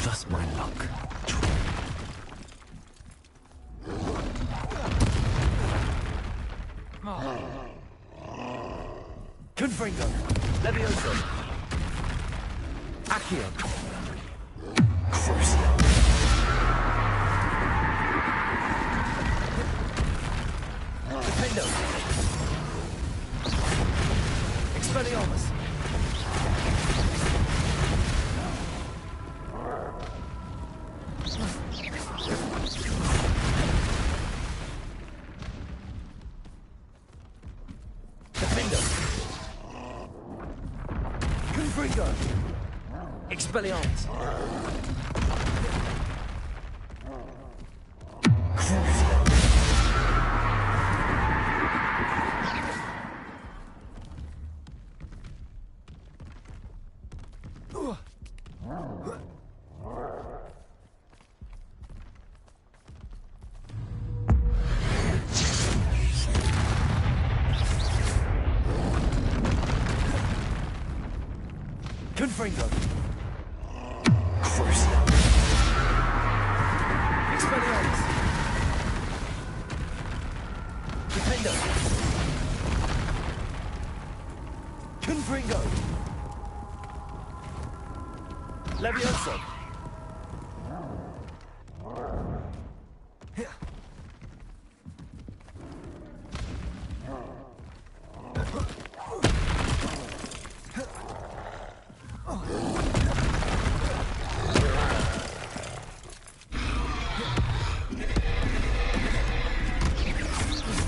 Just my luck. Confringo. Levioso. Accio. Crucio. Defendo. Expelliarmus. Defendo. Confringo. Expelliarmus. Crucio. Confringo. Crucio. Expelliarmus. Defendo. Confringo. Levioso.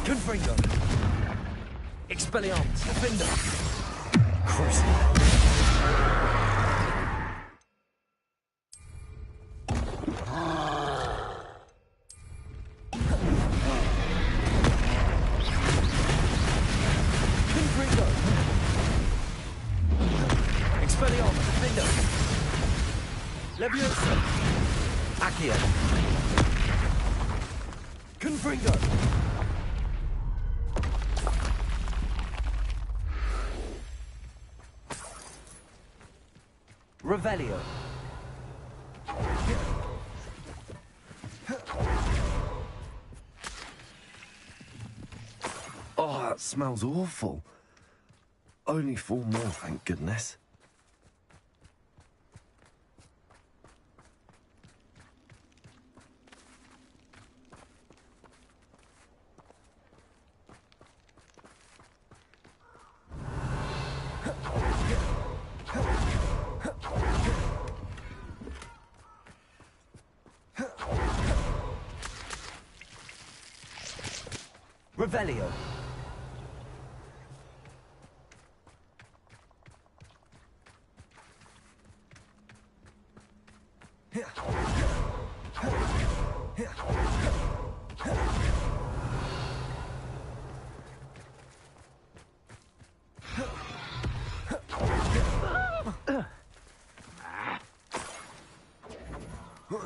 Confringo. Expelliarmus. Defender. Crucio. Confringo. Expelliarmus. Defender. Levioso. Accio. Confringo. Revelio. Oh, that smells awful. Only 4 more, thank goodness. Revelio.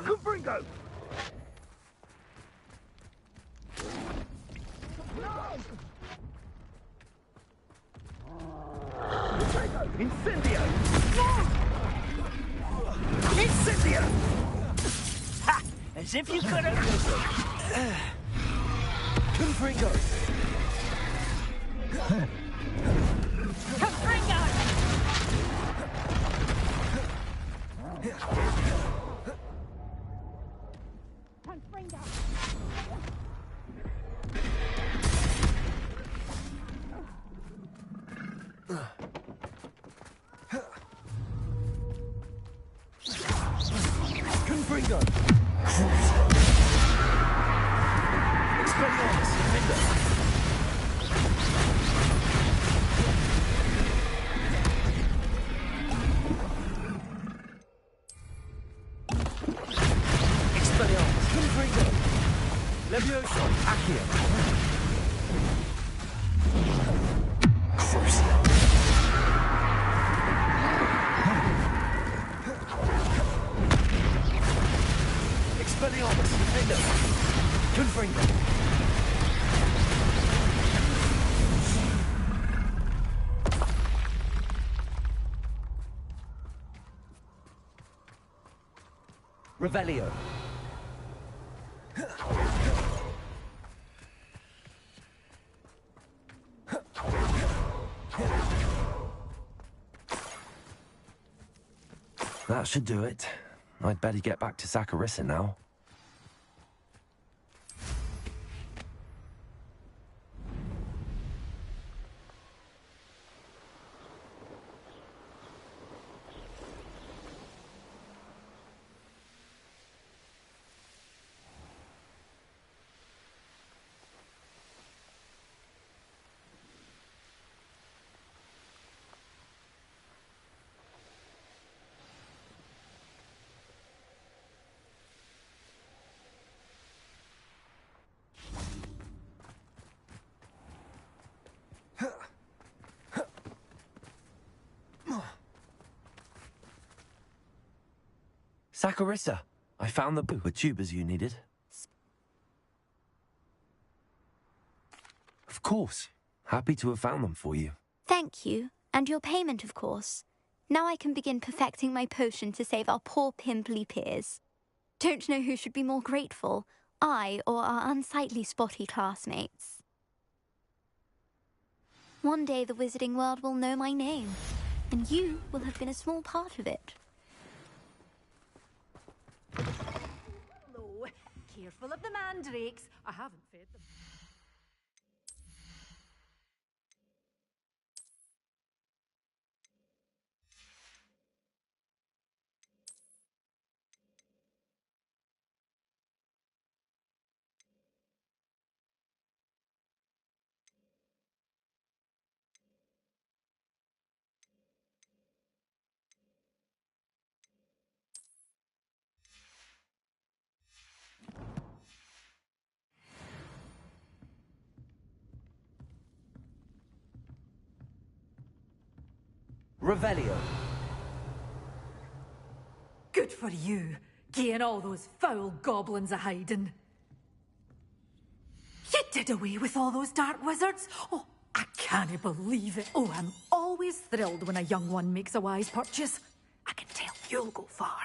Confringo. Incendio! Incendio! Ha! As if you could have... Confringo! Confringo! Confringo! Confringo. Expelliarmus. Defender. Expelliarmus. Confringo. Levioso. Accio. Crucio. Expelliarmus. Defender. Confringo. Revelio. That should do it. I'd better get back to Saccharissa now. Saccharissa, I found the tubers you needed. Of course. Happy to have found them for you. Thank you, and your payment, of course. Now I can begin perfecting my potion to save our poor pimply peers. Don't know who should be more grateful, I or our unsightly spotty classmates. One day the wizarding world will know my name, and you will have been a small part of it. Hello. Careful of the mandrakes. I haven't fed them. Revelio. Good for you, getting all those foul goblins a-hiding. You did away with all those dark wizards? Oh, I can't believe it. Oh, I'm always thrilled when a young one makes a wise purchase. I can tell you'll go far.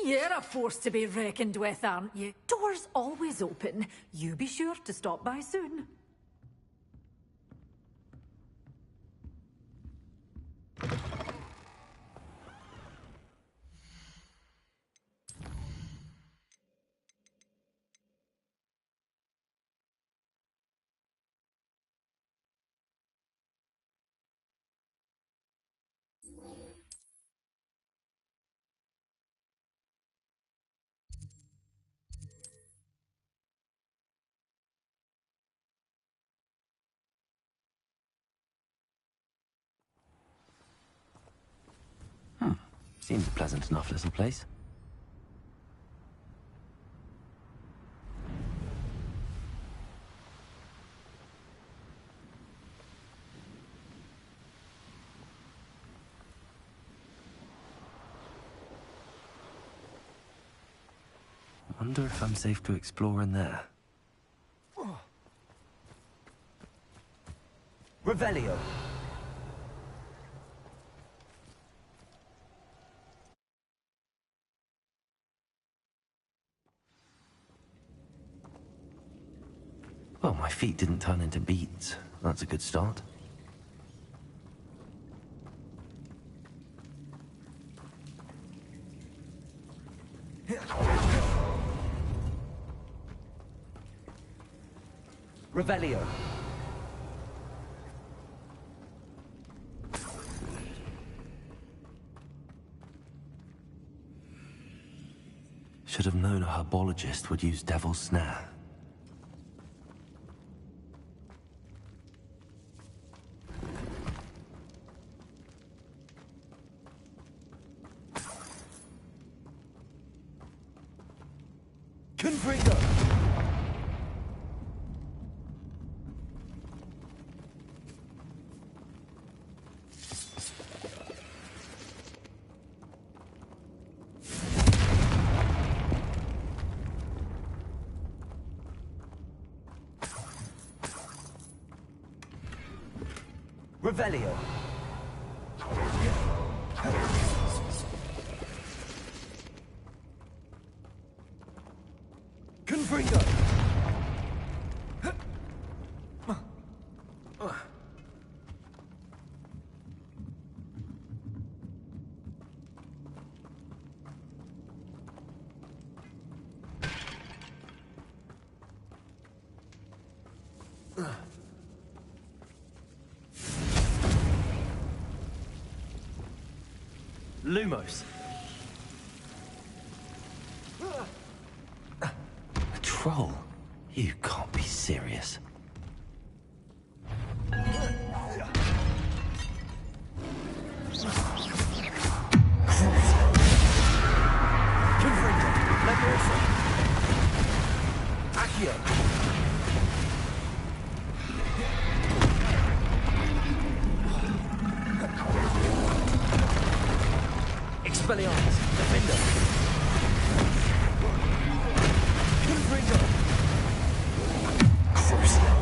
You're a force to be reckoned with, aren't you? Doors always open. You be sure to stop by soon. Seems a pleasant enough little place. Wonder if I'm safe to explore in there. Revelio. Well, my feet didn't turn into beets. That's a good start. Revelio. Should have known a herbologist would use Devil's Snare. Confringo. Revelio. Confringo. Lumos. A troll? You can't be serious. Confringo. Leviosa. Accio. Expelliarmus. Defender. Confringo. Crucible.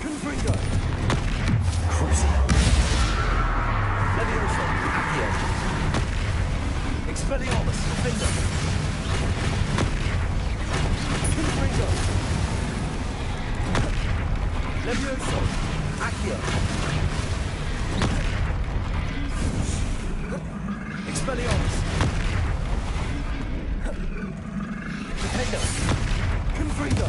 Confringo. Crucible. Leviosa. Accio. Expelliarmus. Defender. Confringo. Leviosa. Accio. Expelliarmus. Defender. Confringo.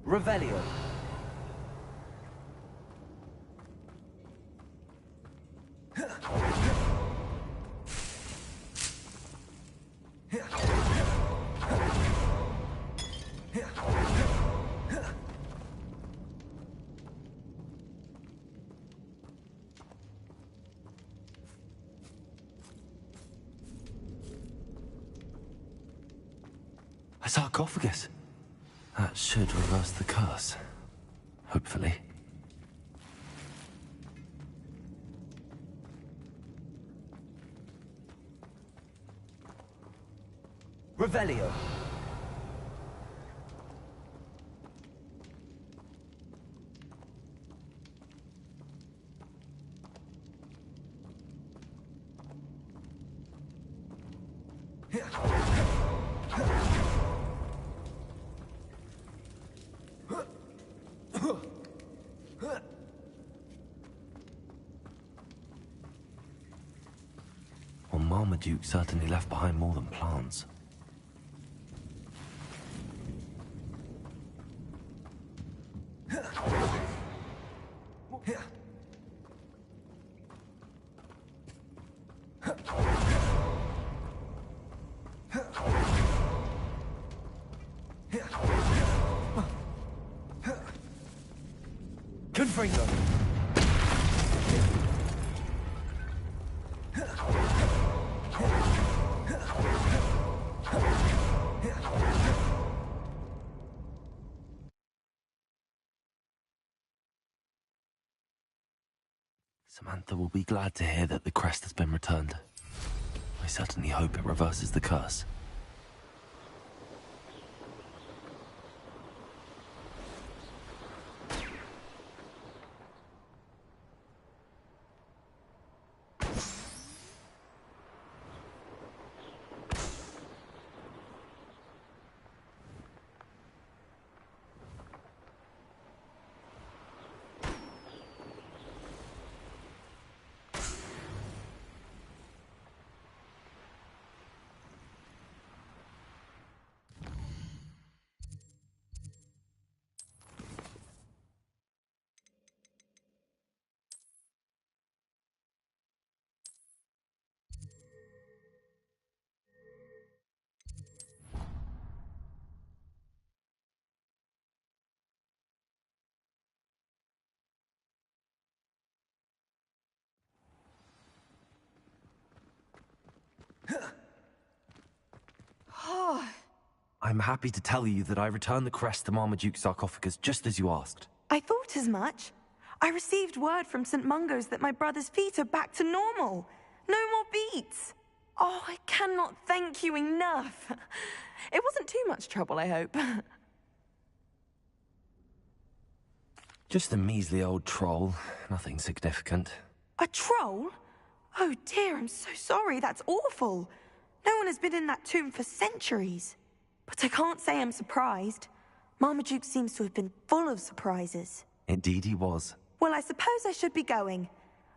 Revelio. A sarcophagus. That should reverse the curse. Hopefully. Revelio. Well, Marmaduke certainly left behind more than plants. Confringo. Samantha will be glad to hear that the crest has been returned. I certainly hope it reverses the curse. I'm happy to tell you that I returned the crest to Marmaduke's sarcophagus just as you asked. I thought as much. I received word from St. Mungo's that my brother's feet are back to normal. No more beats. Oh, I cannot thank you enough. It wasn't too much trouble, I hope. Just a measly old troll. Nothing significant. A troll? Oh dear, I'm so sorry. That's awful. No one has been in that tomb for centuries. But I can't say I'm surprised. Marmaduke seems to have been full of surprises. Indeed he was. Well, I suppose I should be going.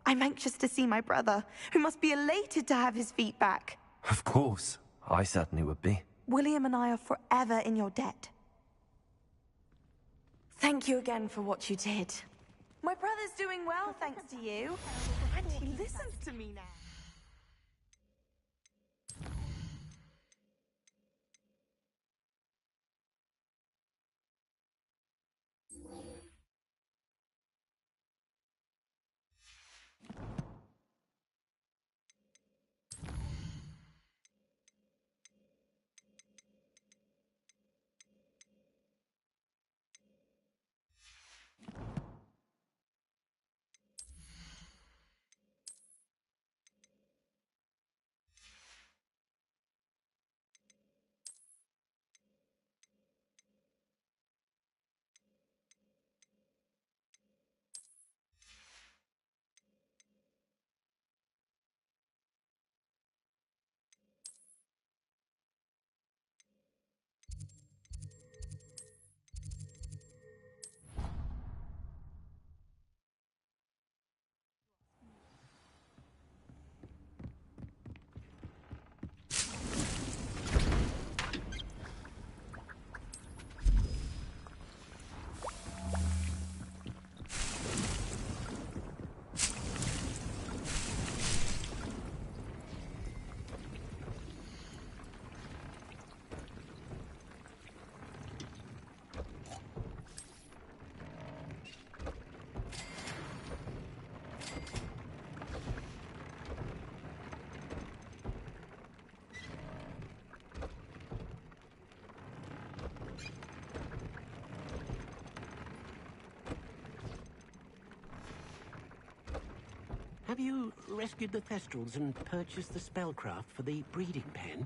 I'm anxious to see my brother, who must be elated to have his feet back. Of course. I certainly would be. William and I are forever in your debt. Thank you again for what you did. My brother's doing well, thanks to you. And he listens to me now. Have you rescued the Thestrals and purchased the spellcraft for the breeding pen?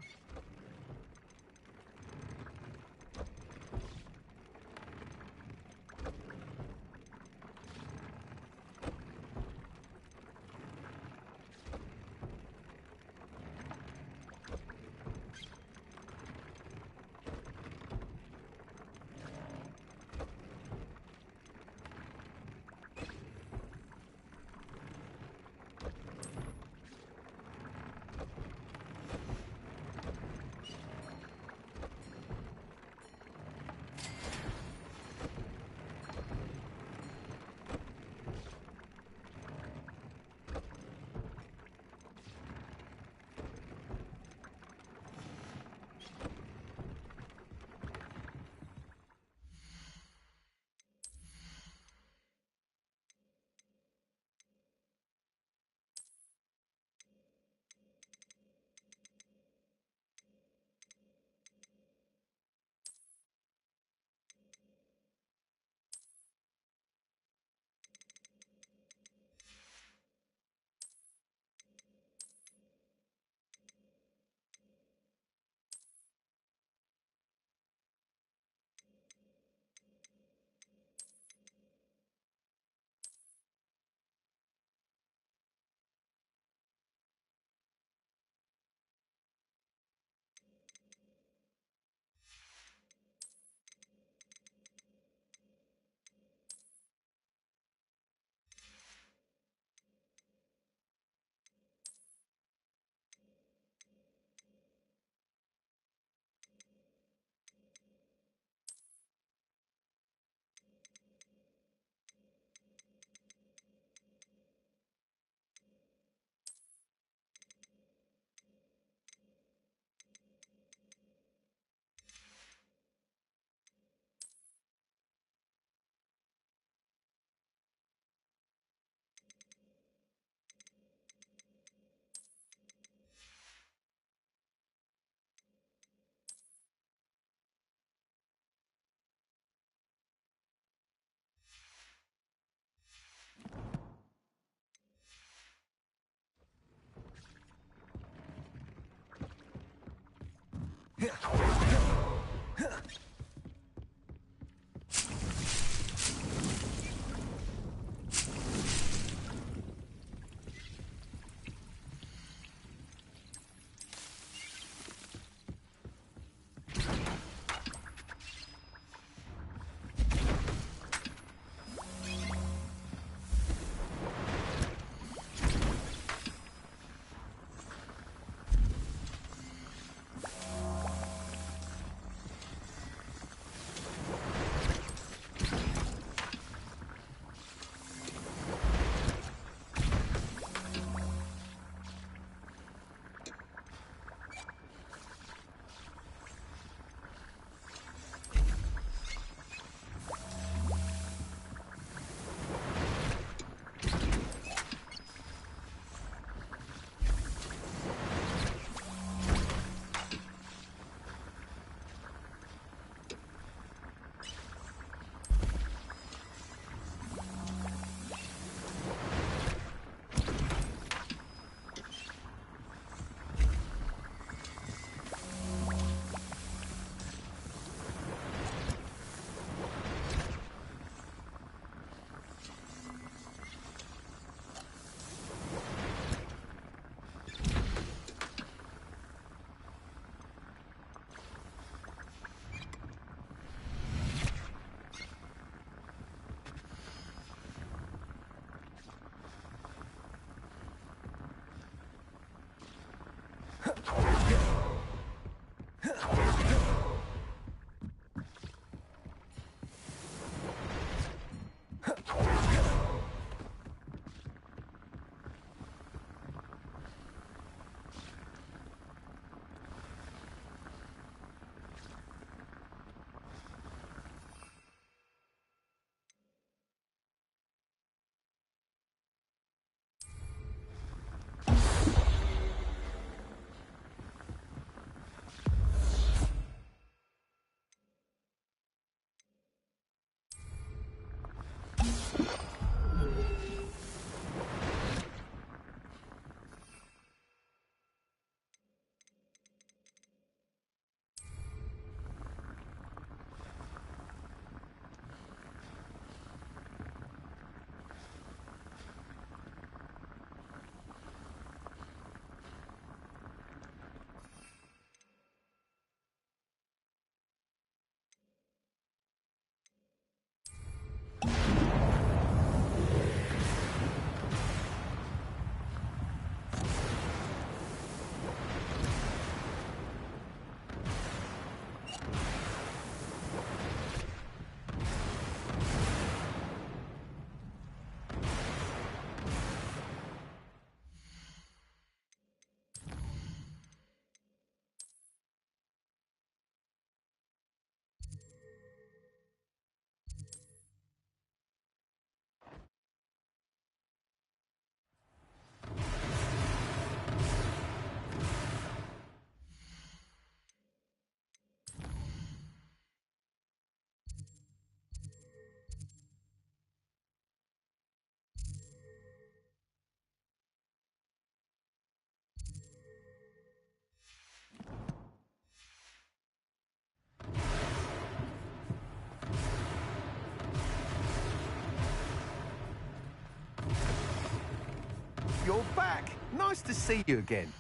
You're back. Nice to see you again.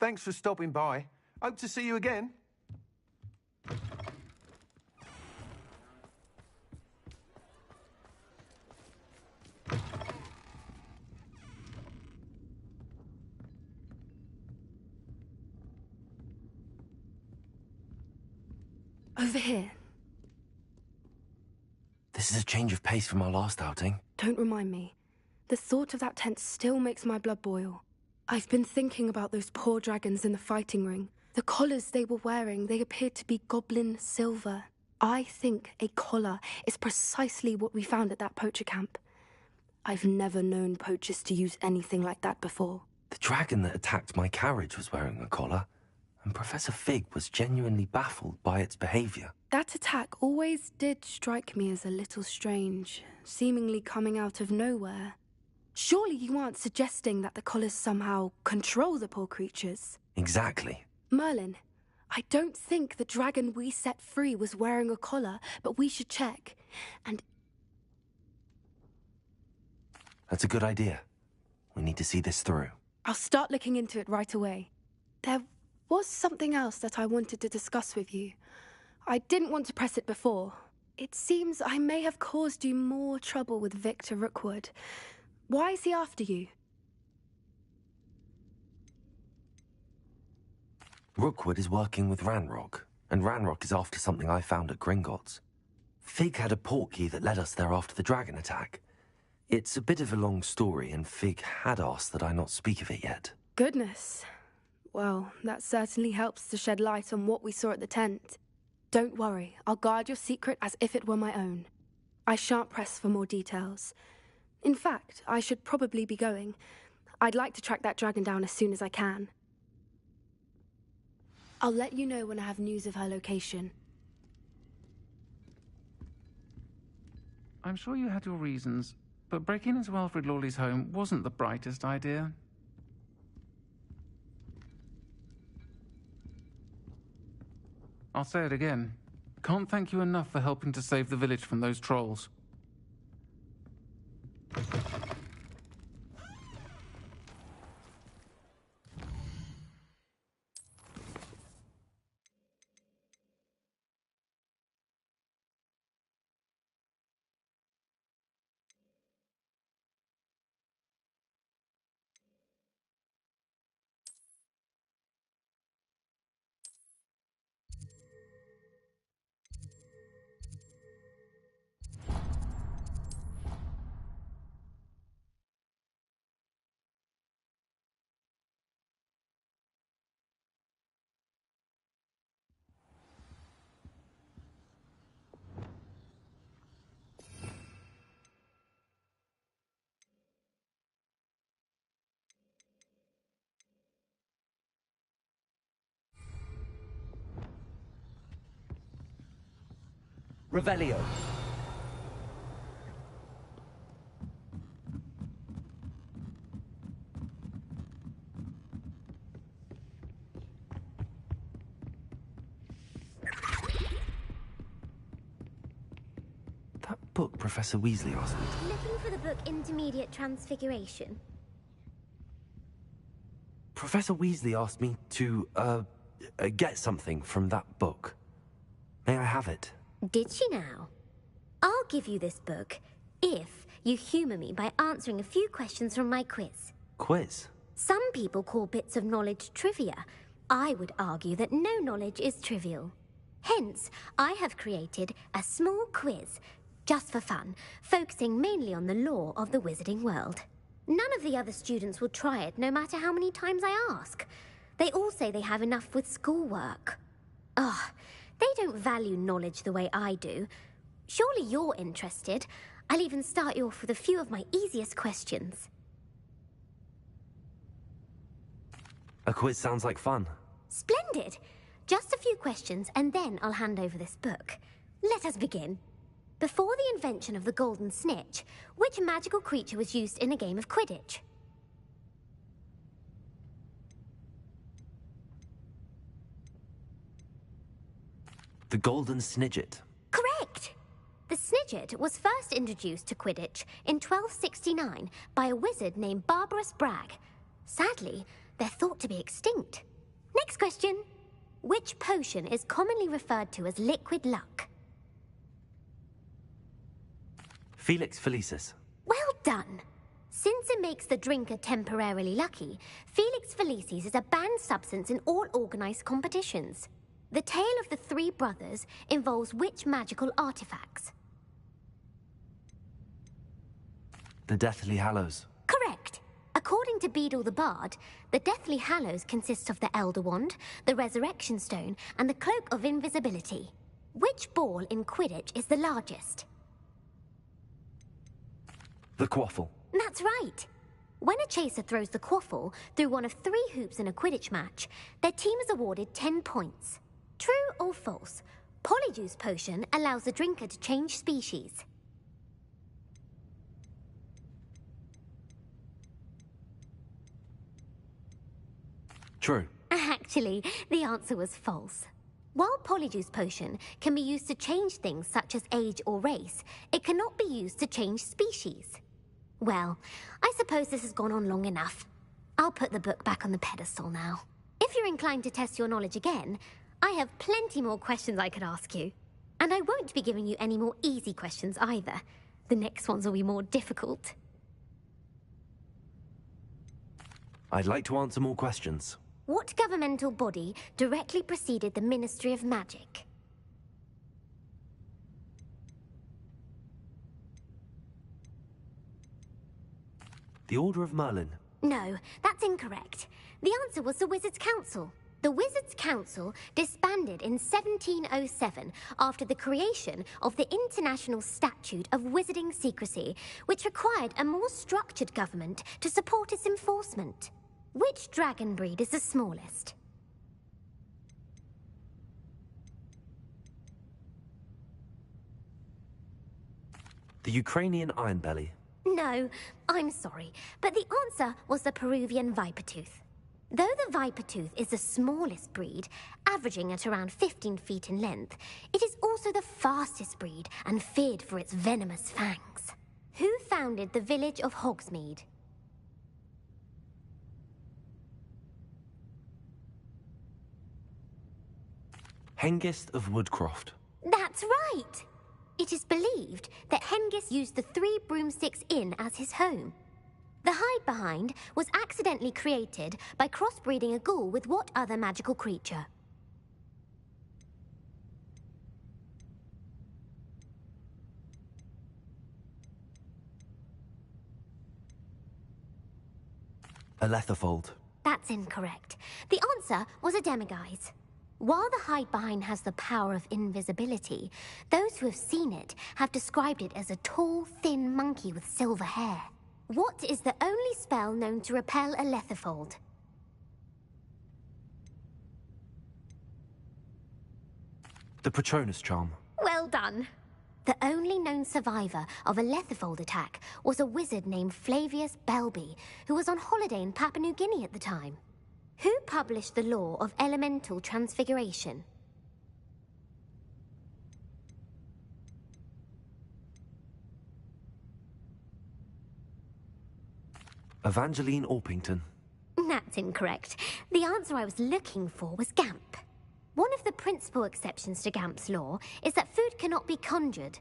Thanks for stopping by. Hope to see you again. Over here. This is a change of pace from our last outing. Don't remind me. The thought of that tent still makes my blood boil. I've been thinking about those poor dragons in the fighting ring. The collars they were wearing, they appeared to be goblin silver. I think a collar is precisely what we found at that poacher camp. I've never known poachers to use anything like that before. The dragon that attacked my carriage was wearing a collar. and Professor Fig was genuinely baffled by its behavior. That attack always did strike me as a little strange, seemingly coming out of nowhere. Surely you aren't suggesting that the collars somehow control the poor creatures? Exactly. Merlin, I don't think the dragon we set free was wearing a collar, but we should check. And That's a good idea. We need to see this through. I'll start looking into it right away. There was something else that I wanted to discuss with you. I didn't want to press it before. It seems I may have caused you more trouble with Victor Rookwood. Why is he after you? Rookwood is working with Ranrock, and Ranrock is after something I found at Gringotts. Fig had a portkey that led us there after the dragon attack. It's a bit of a long story, and Fig had asked that I not speak of it yet. Goodness. Well, that certainly helps to shed light on what we saw at the tent. Don't worry, I'll guard your secret as if it were my own. I shan't press for more details. In fact, I should probably be going. I'd like to track that dragon down as soon as I can. I'll let you know when I have news of her location. I'm sure you had your reasons, but breaking into Wilfred Lawley's home wasn't the brightest idea. I'll say it again. Can't thank you enough for helping to save the village from those trolls. Revelio. That book Professor Weasley asked me to... Looking for the book Intermediate Transfiguration? Professor Weasley asked me to, get something from that book. May I have it? Did she now? I'll give you this book if you humour me by answering a few questions from my quiz. Quiz? Some people call bits of knowledge trivia. I would argue that no knowledge is trivial. Hence, I have created a small quiz, just for fun, focusing mainly on the lore of the wizarding world. None of the other students will try it, no matter how many times I ask. They all say they have enough with schoolwork. Ugh, they don't value knowledge the way I do. Surely you're interested. I'll even start you off with a few of my easiest questions. A quiz sounds like fun. Splendid! Just a few questions, and then I'll hand over this book. Let us begin. Before the invention of the golden snitch, which magical creature was used in a game of Quidditch? The Golden Snidget. Correct! The Snidget was first introduced to Quidditch in 1269 by a wizard named Barbarous Bragg. Sadly, they're thought to be extinct. Next question. Which potion is commonly referred to as liquid luck? Felix Felicis. Well done! Since it makes the drinker temporarily lucky, Felix Felicis is a banned substance in all organised competitions. The tale of the three brothers involves which magical artifacts? The Deathly Hallows. Correct! According to Beadle the Bard, the Deathly Hallows consists of the Elder Wand, the Resurrection Stone, and the Cloak of Invisibility. Which ball in Quidditch is the largest? The Quaffle. That's right! When a chaser throws the quaffle through one of 3 hoops in a Quidditch match, their team is awarded 10 points. True or false? Polyjuice Potion allows the drinker to change species. True. Actually, the answer was false. While Polyjuice Potion can be used to change things such as age or race, it cannot be used to change species. Well, I suppose this has gone on long enough. I'll put the book back on the pedestal now. If you're inclined to test your knowledge again, I have plenty more questions I could ask you. And I won't be giving you any more easy questions either. The next ones will be more difficult. I'd like to answer more questions. What governmental body directly preceded the Ministry of Magic? The Order of Merlin. No, that's incorrect. The answer was the Wizards' Council. The Wizards' Council disbanded in 1707 after the creation of the International Statute of Wizarding Secrecy, which required a more structured government to support its enforcement. Which dragon breed is the smallest? The Ukrainian Ironbelly. No, I'm sorry, but the answer was the Peruvian Vipertooth. Though the Vipertooth is the smallest breed, averaging at around 15 feet in length, it is also the fastest breed and feared for its venomous fangs. Who founded the village of Hogsmeade? Hengist of Woodcroft. That's right! It is believed that Hengist used the 3 Broomsticks Inn as his home. The hide-behind was accidentally created by crossbreeding a ghoul with what other magical creature? A Letherfold. That's incorrect. The answer was a Demiguise. While the hide-behind has the power of invisibility, those who have seen it have described it as a tall, thin monkey with silver hair. What is the only spell known to repel a Letherfold? The Patronus Charm. Well done. The only known survivor of a Letherfold attack was a wizard named Flavius Belby, who was on holiday in Papua New Guinea at the time. Who published the law of elemental transfiguration? Evangeline Orpington. That's incorrect. The answer I was looking for was Gamp. One of the principal exceptions to Gamp's law is that food cannot be conjured,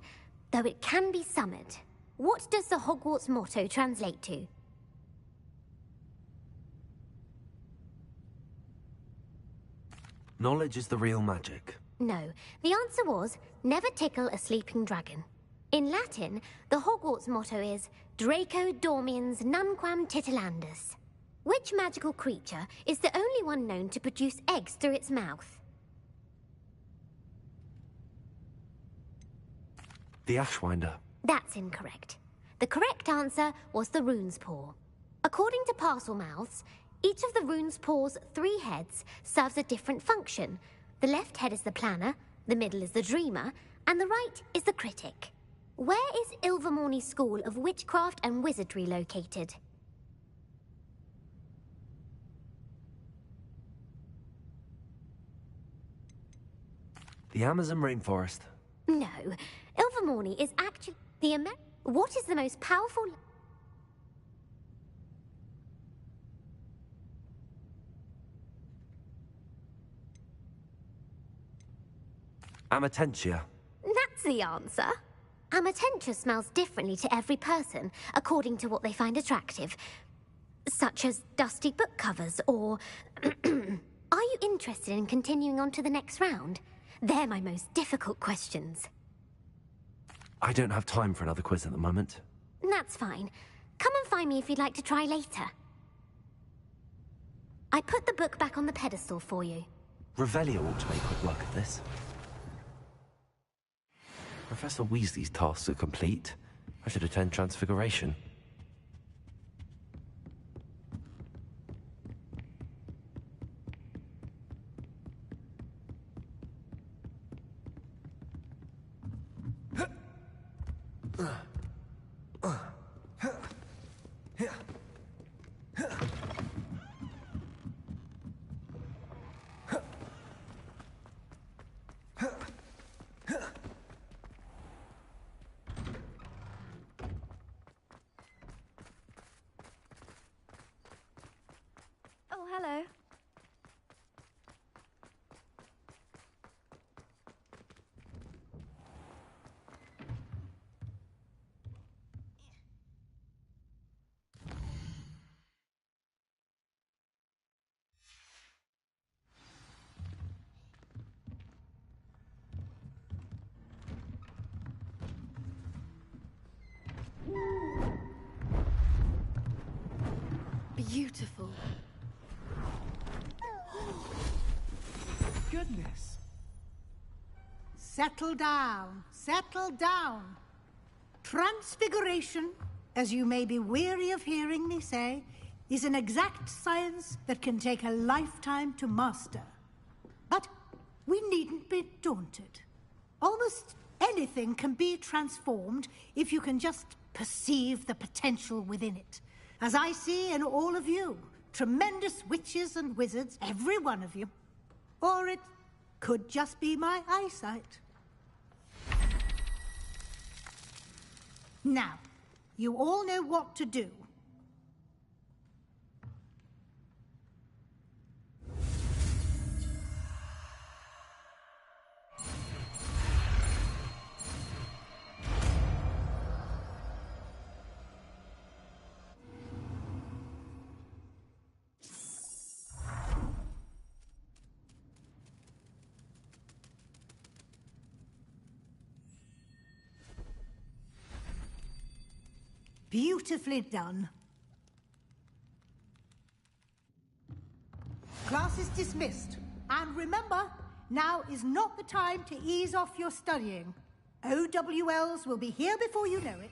though it can be summoned. What does the Hogwarts motto translate to? Knowledge is the real magic. No, the answer was, never tickle a sleeping dragon. In Latin, the Hogwarts motto is, Draco dormiens nunquam titilandus. Which magical creature is the only one known to produce eggs through its mouth? The Ashwinder. That's incorrect. The correct answer was the Rune's Paw. According to Parselmouths, each of the Rune's Paw's 3 heads serves a different function. The left head is the planner, the middle is the dreamer, and the right is the critic. Where is Ilvermorny School of Witchcraft and Wizardry located? The Amazon rainforest. No, Ilvermorny is actually the What is the most powerful... Amatentia. That's the answer. Amatentia smells differently to every person, according to what they find attractive. Such as dusty book covers, or... Are you interested in continuing on to the next round? They're my most difficult questions. I don't have time for another quiz at the moment. That's fine. Come and find me if you'd like to try later. I put the book back on the pedestal for you. Revelio ought to make quick work of this. Professor Weasley's tasks are complete. I should attend Transfiguration. Oh, hello. Beautiful. Goodness. Settle down. Settle down. Transfiguration, as you may be weary of hearing me say, is an exact science that can take a lifetime to master. But we needn't be daunted. Almost anything can be transformed if you can just perceive the potential within it. As I see in all of you, tremendous witches and wizards, every one of you. Or it could just be my eyesight. Now, you all know what to do. Beautifully done. Class is dismissed. And remember, now is not the time to ease off your studying. OWLs will be here before you know it.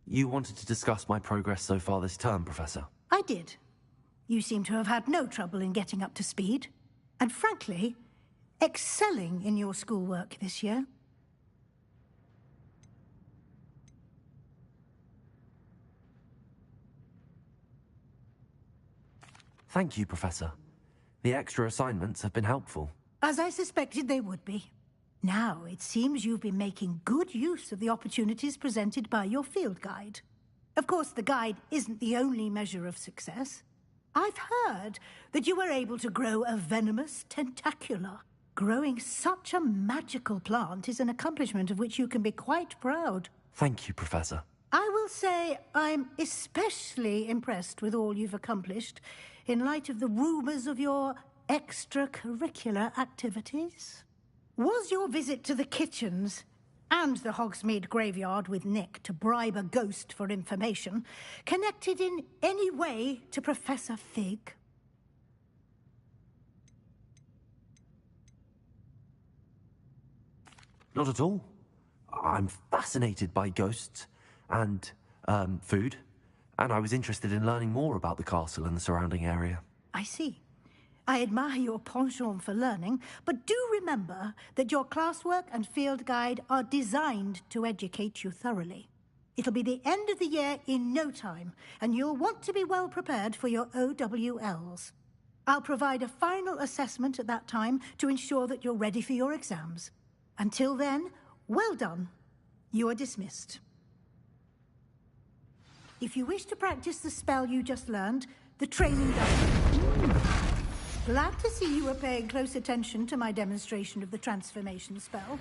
You wanted to discuss my progress so far this term, Professor? I did. You seem to have had no trouble in getting up to speed. And frankly, excelling in your schoolwork this year. Thank you, Professor. The extra assignments have been helpful. As I suspected they would be. Now, it seems you've been making good use of the opportunities presented by your field guide. Of course, the guide isn't the only measure of success. I've heard that you were able to grow a venomous tentacula. Growing such a magical plant is an accomplishment of which you can be quite proud. Thank you, Professor. I will say I'm especially impressed with all you've accomplished in light of the rumors of your extracurricular activities. Was your visit to the kitchens and the Hogsmeade graveyard with Nick to bribe a ghost for information connected in any way to Professor Fig? Not at all. I'm fascinated by ghosts and food, and I was interested in learning more about the castle and the surrounding area. I see. I admire your penchant for learning, but do remember that your classwork and field guide are designed to educate you thoroughly. It'll be the end of the year in no time, and you'll want to be well prepared for your OWLs. I'll provide a final assessment at that time to ensure that you're ready for your exams. Until then, well done. You are dismissed. If you wish to practice the spell you just learned, the training does. Glad to see you were paying close attention to my demonstration of the transformation spell.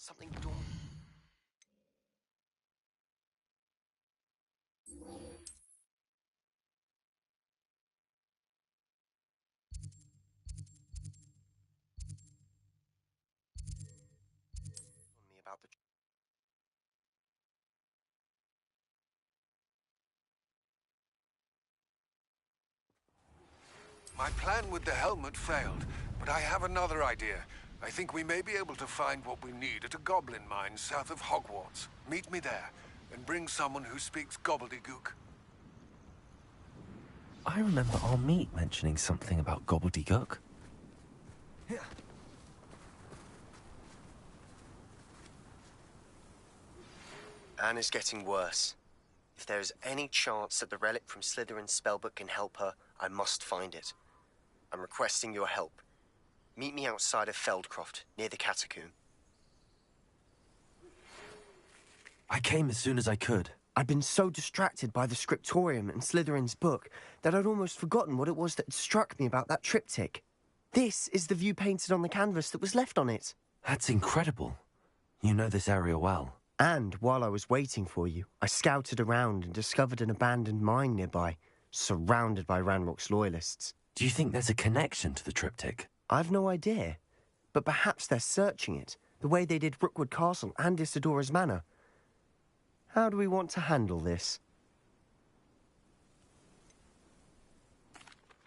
Something dawn. Me about the. My plan with the helmet failed, but I have another idea. I think we may be able to find what we need at a goblin mine south of Hogwarts. Meet me there, and bring someone who speaks gobbledygook. I remember our meet mentioning something about gobbledygook. Anne is getting worse. If there is any chance that the relic from Slytherin's spellbook can help her, I must find it. I'm requesting your help. Meet me outside of Feldcroft, near the catacomb. I came as soon as I could. I'd been so distracted by the scriptorium and Slytherin's book that I'd almost forgotten what it was that had struck me about that triptych. This is the view painted on the canvas that was left on it. That's incredible. You know this area well. And while I was waiting for you, I scouted around and discovered an abandoned mine nearby, surrounded by Ranrock's loyalists. Do you think there's a connection to the triptych? I've no idea, but perhaps they're searching it, the way they did Rookwood Castle and Isidora's Manor. How do we want to handle this?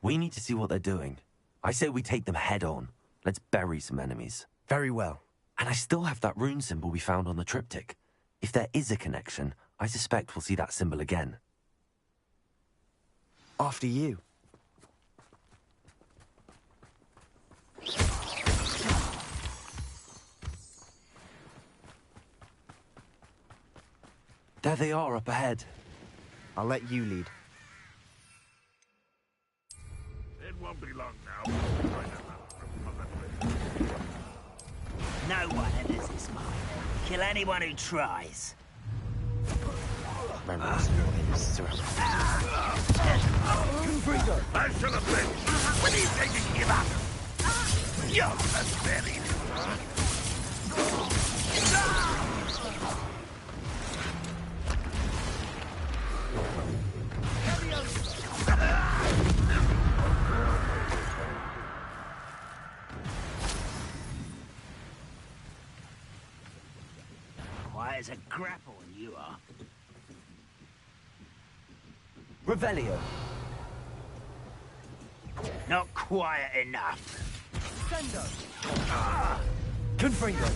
We need to see what they're doing. I say we take them head on. Let's bury some enemies. Very well. And I still have that rune symbol we found on the triptych. If there is a connection, I suspect we'll see that symbol again. After you. There they are up ahead. I'll let you lead. It won't be long now. No one enters this mine. Kill anyone who tries. Ranrock's loyalists surrounded. Confredo! I shall have been. When he's taking give up. You're the very. Quiet as a grapple when you are. Revelio. Not quiet enough. Sendo. Confringo.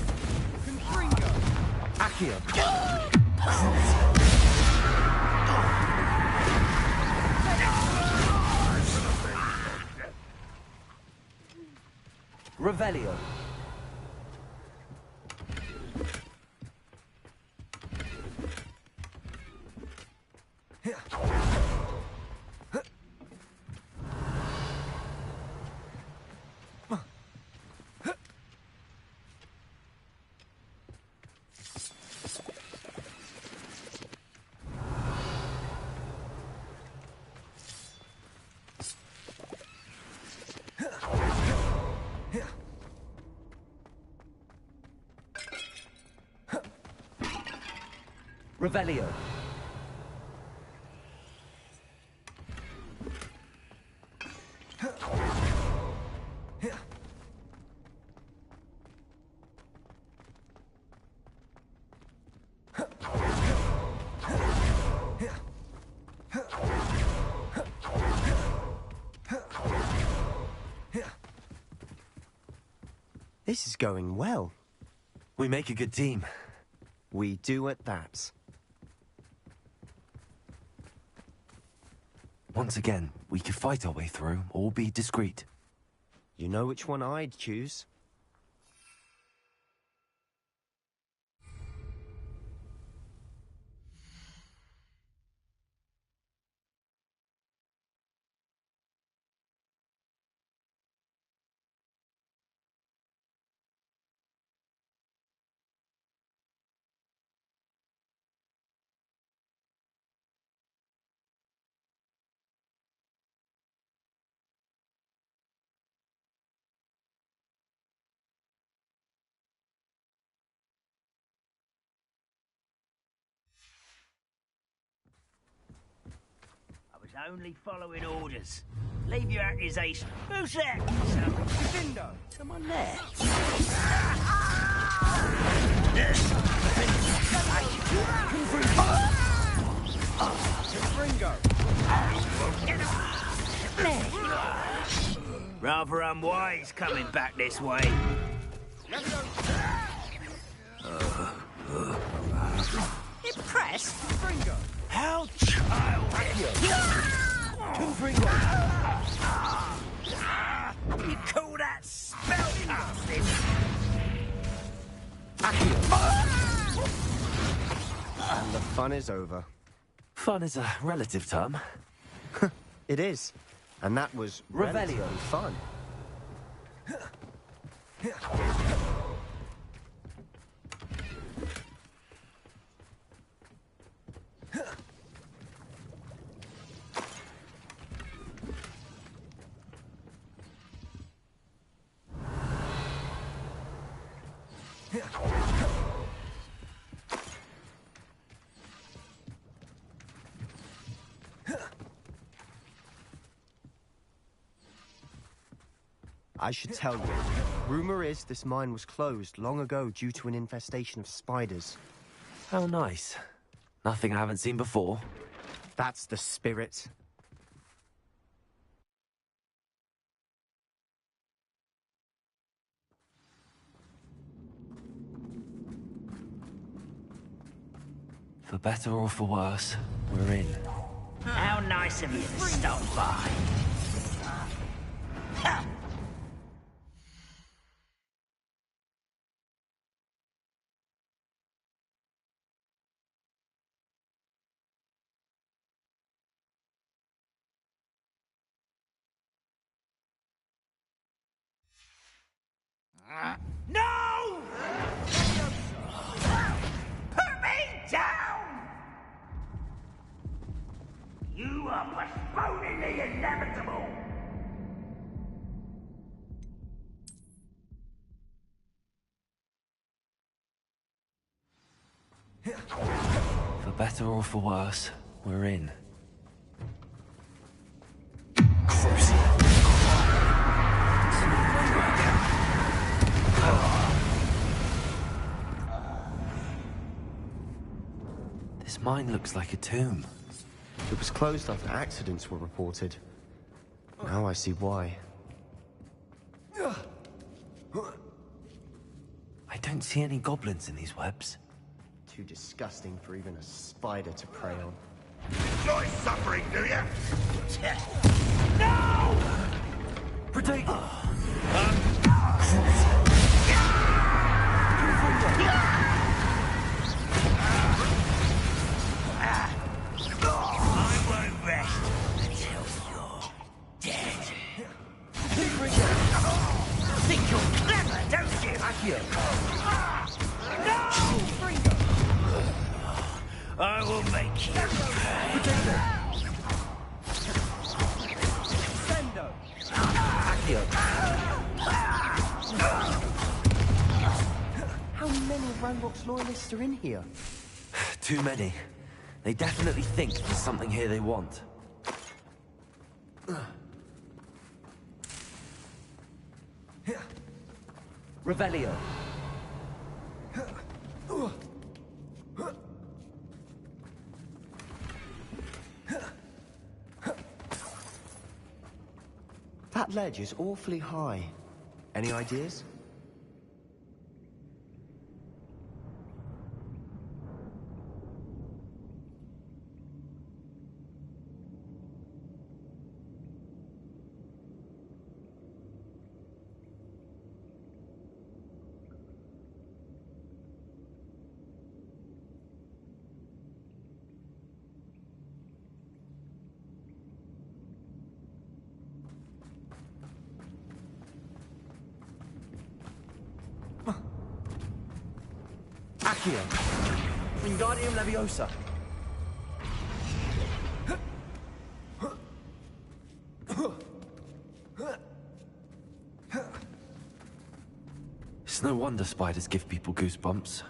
Confringo. Accio. Revelio. Revelio. This is going well. We make a good team. We do at that. Once again, we could fight our way through, or be discreet. You know which one I'd choose? Only following orders. Leave your accusation. Who's that? Someone there. Rather unwise coming back this way. Impressed? How childish! You call that spellcasting? And the fun is over. Fun is a relative term. It is. And that was relatively fun. I should tell you, rumor is this mine was closed long ago due to an infestation of spiders. How nice. Nothing I haven't seen before. That's the spirit. For better or for worse, we're in. How nice of you to stop by. No! Put me down! You are postponing the inevitable! For better or for worse, we're in. This mine looks like a tomb. It was closed after accidents were reported. Now I see why. I don't see any goblins in these webs. Too disgusting for even a spider to prey on. Enjoy suffering, do you? No! Protect! I won't rest until you're dead. Think you're clever, don't you? No! I will make you pay. How many of Ranrock's loyalists are in here? Too many. They definitely think there's something here they want. Revelio. That ledge is awfully high. Any ideas? Accio! Wingardium Leviosa! It's no wonder spiders give people goosebumps.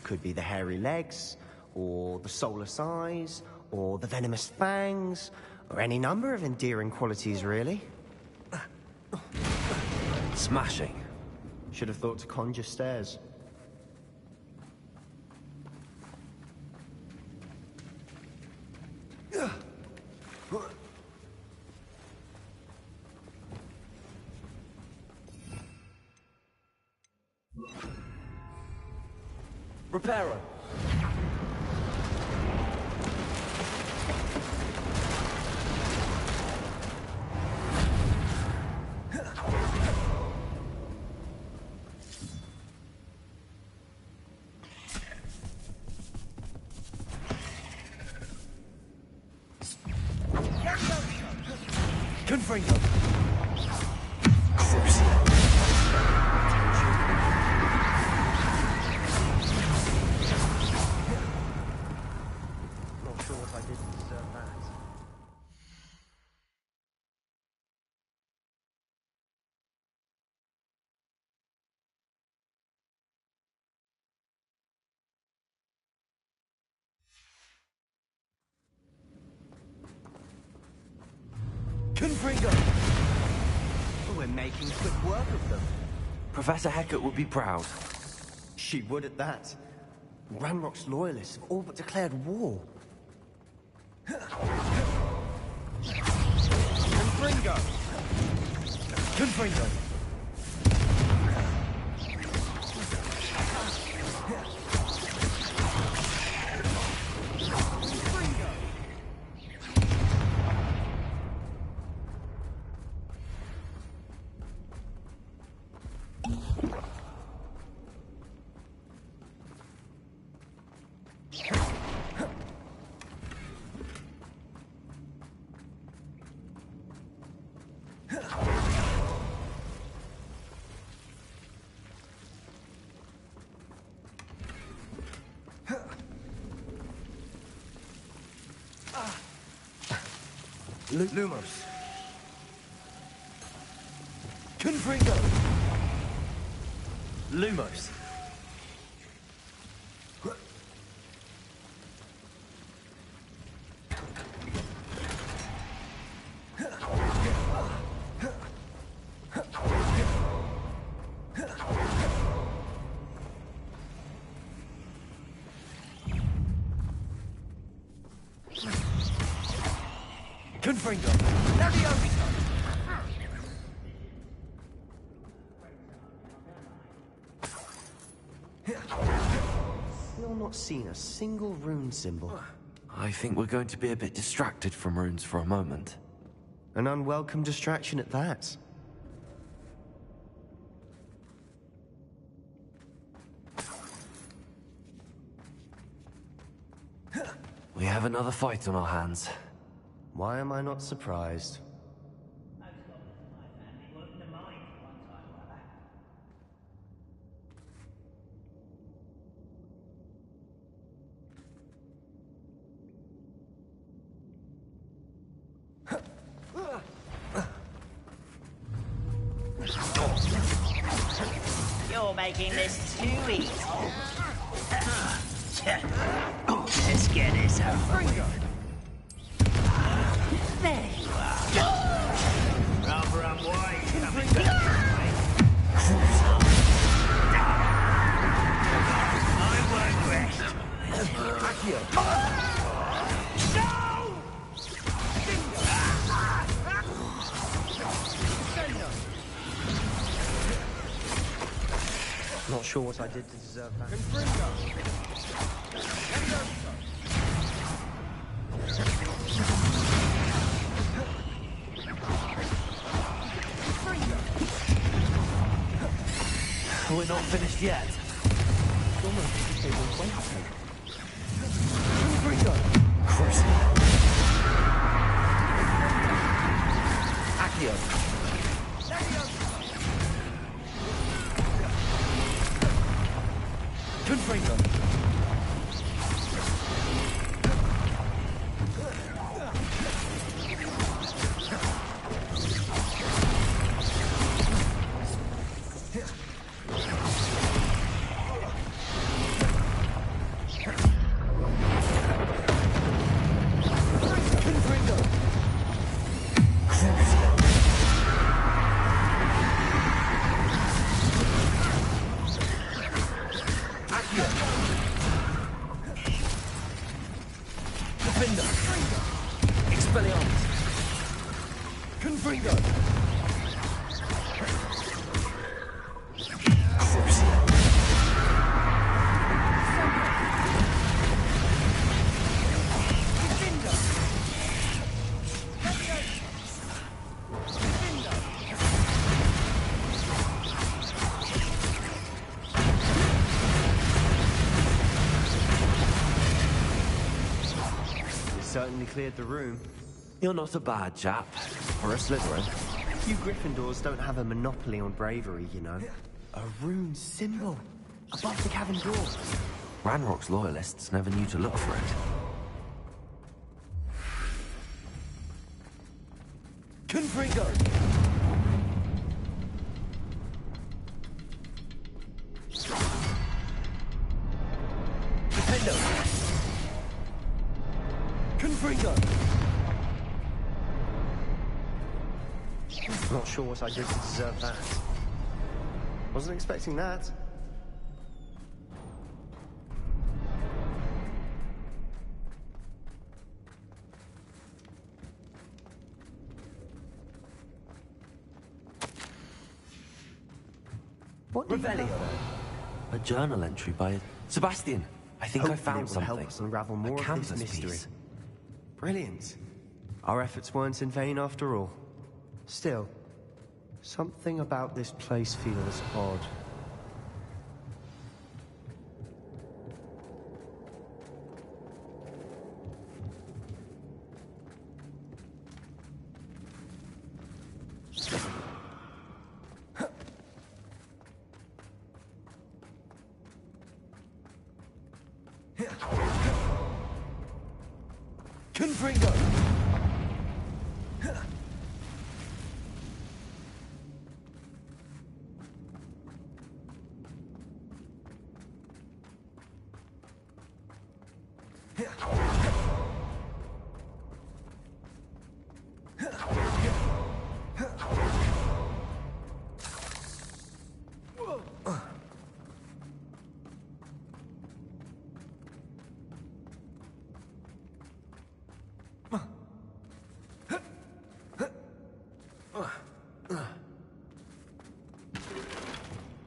Could be the hairy legs, or the soulless eyes, or the venomous fangs, Or any number of endearing qualities, really. Smashing. Should have thought to conjure stairs. Reparo. Confringo. Not sure what I did to deserve that. Confringo. We're making quick work of them. Professor Hecat would be proud. She would at that. Ranrock's loyalists have all but declared war. Confringo! Confringo. Lumos. Confringo. Lumos. Confringo. Still not seen a single rune symbol. I think we're going to be a bit distracted from runes for a moment. An unwelcome distraction at that. We have another fight on our hands. Why am I not surprised? You're making this too easy. Let's get this over with. There you are. Rather unwise coming back. I won't rest. Not sure what I did to deserve that. We're not finished yet. Confringo. Cruising. Accio. Confringo. Confringo! Certainly cleared the room. You're not a bad chap for a Slytherin. You Gryffindors don't have a monopoly on bravery, you know. A rune symbol above the cavern door. Ranrock's loyalists never knew to look for it. Confringo! Defendo! Confringo! Not sure what I did to deserve that. Wasn't expecting that. What do you have? A journal entry by Sebastian. I think I Hopefully found it will something. help us unravel more A of canvas this mystery. piece. Brilliant. Our efforts weren't in vain after all. Still, something about this place feels odd. Confringo!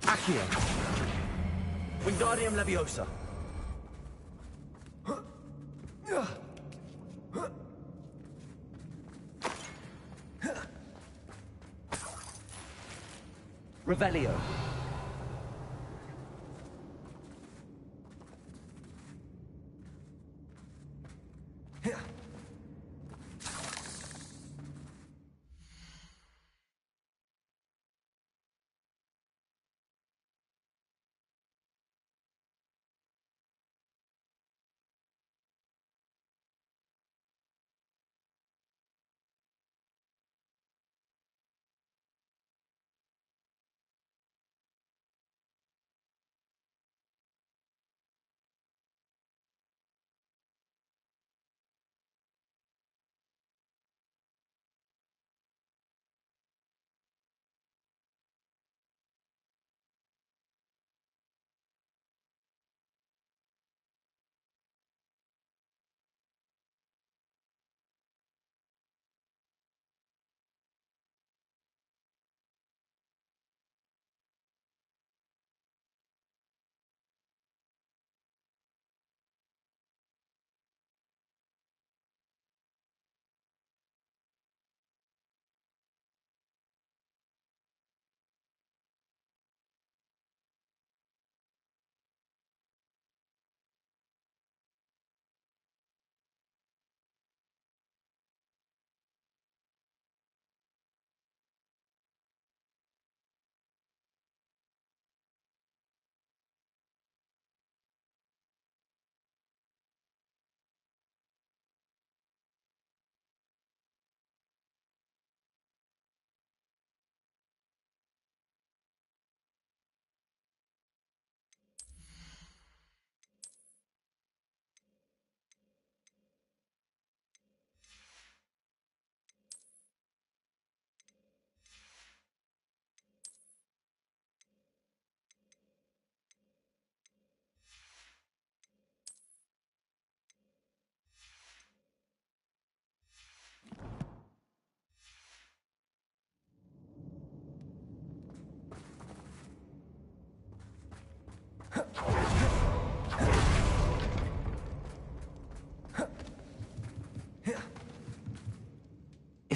Accio. Wingardium Leviosa. Revelio.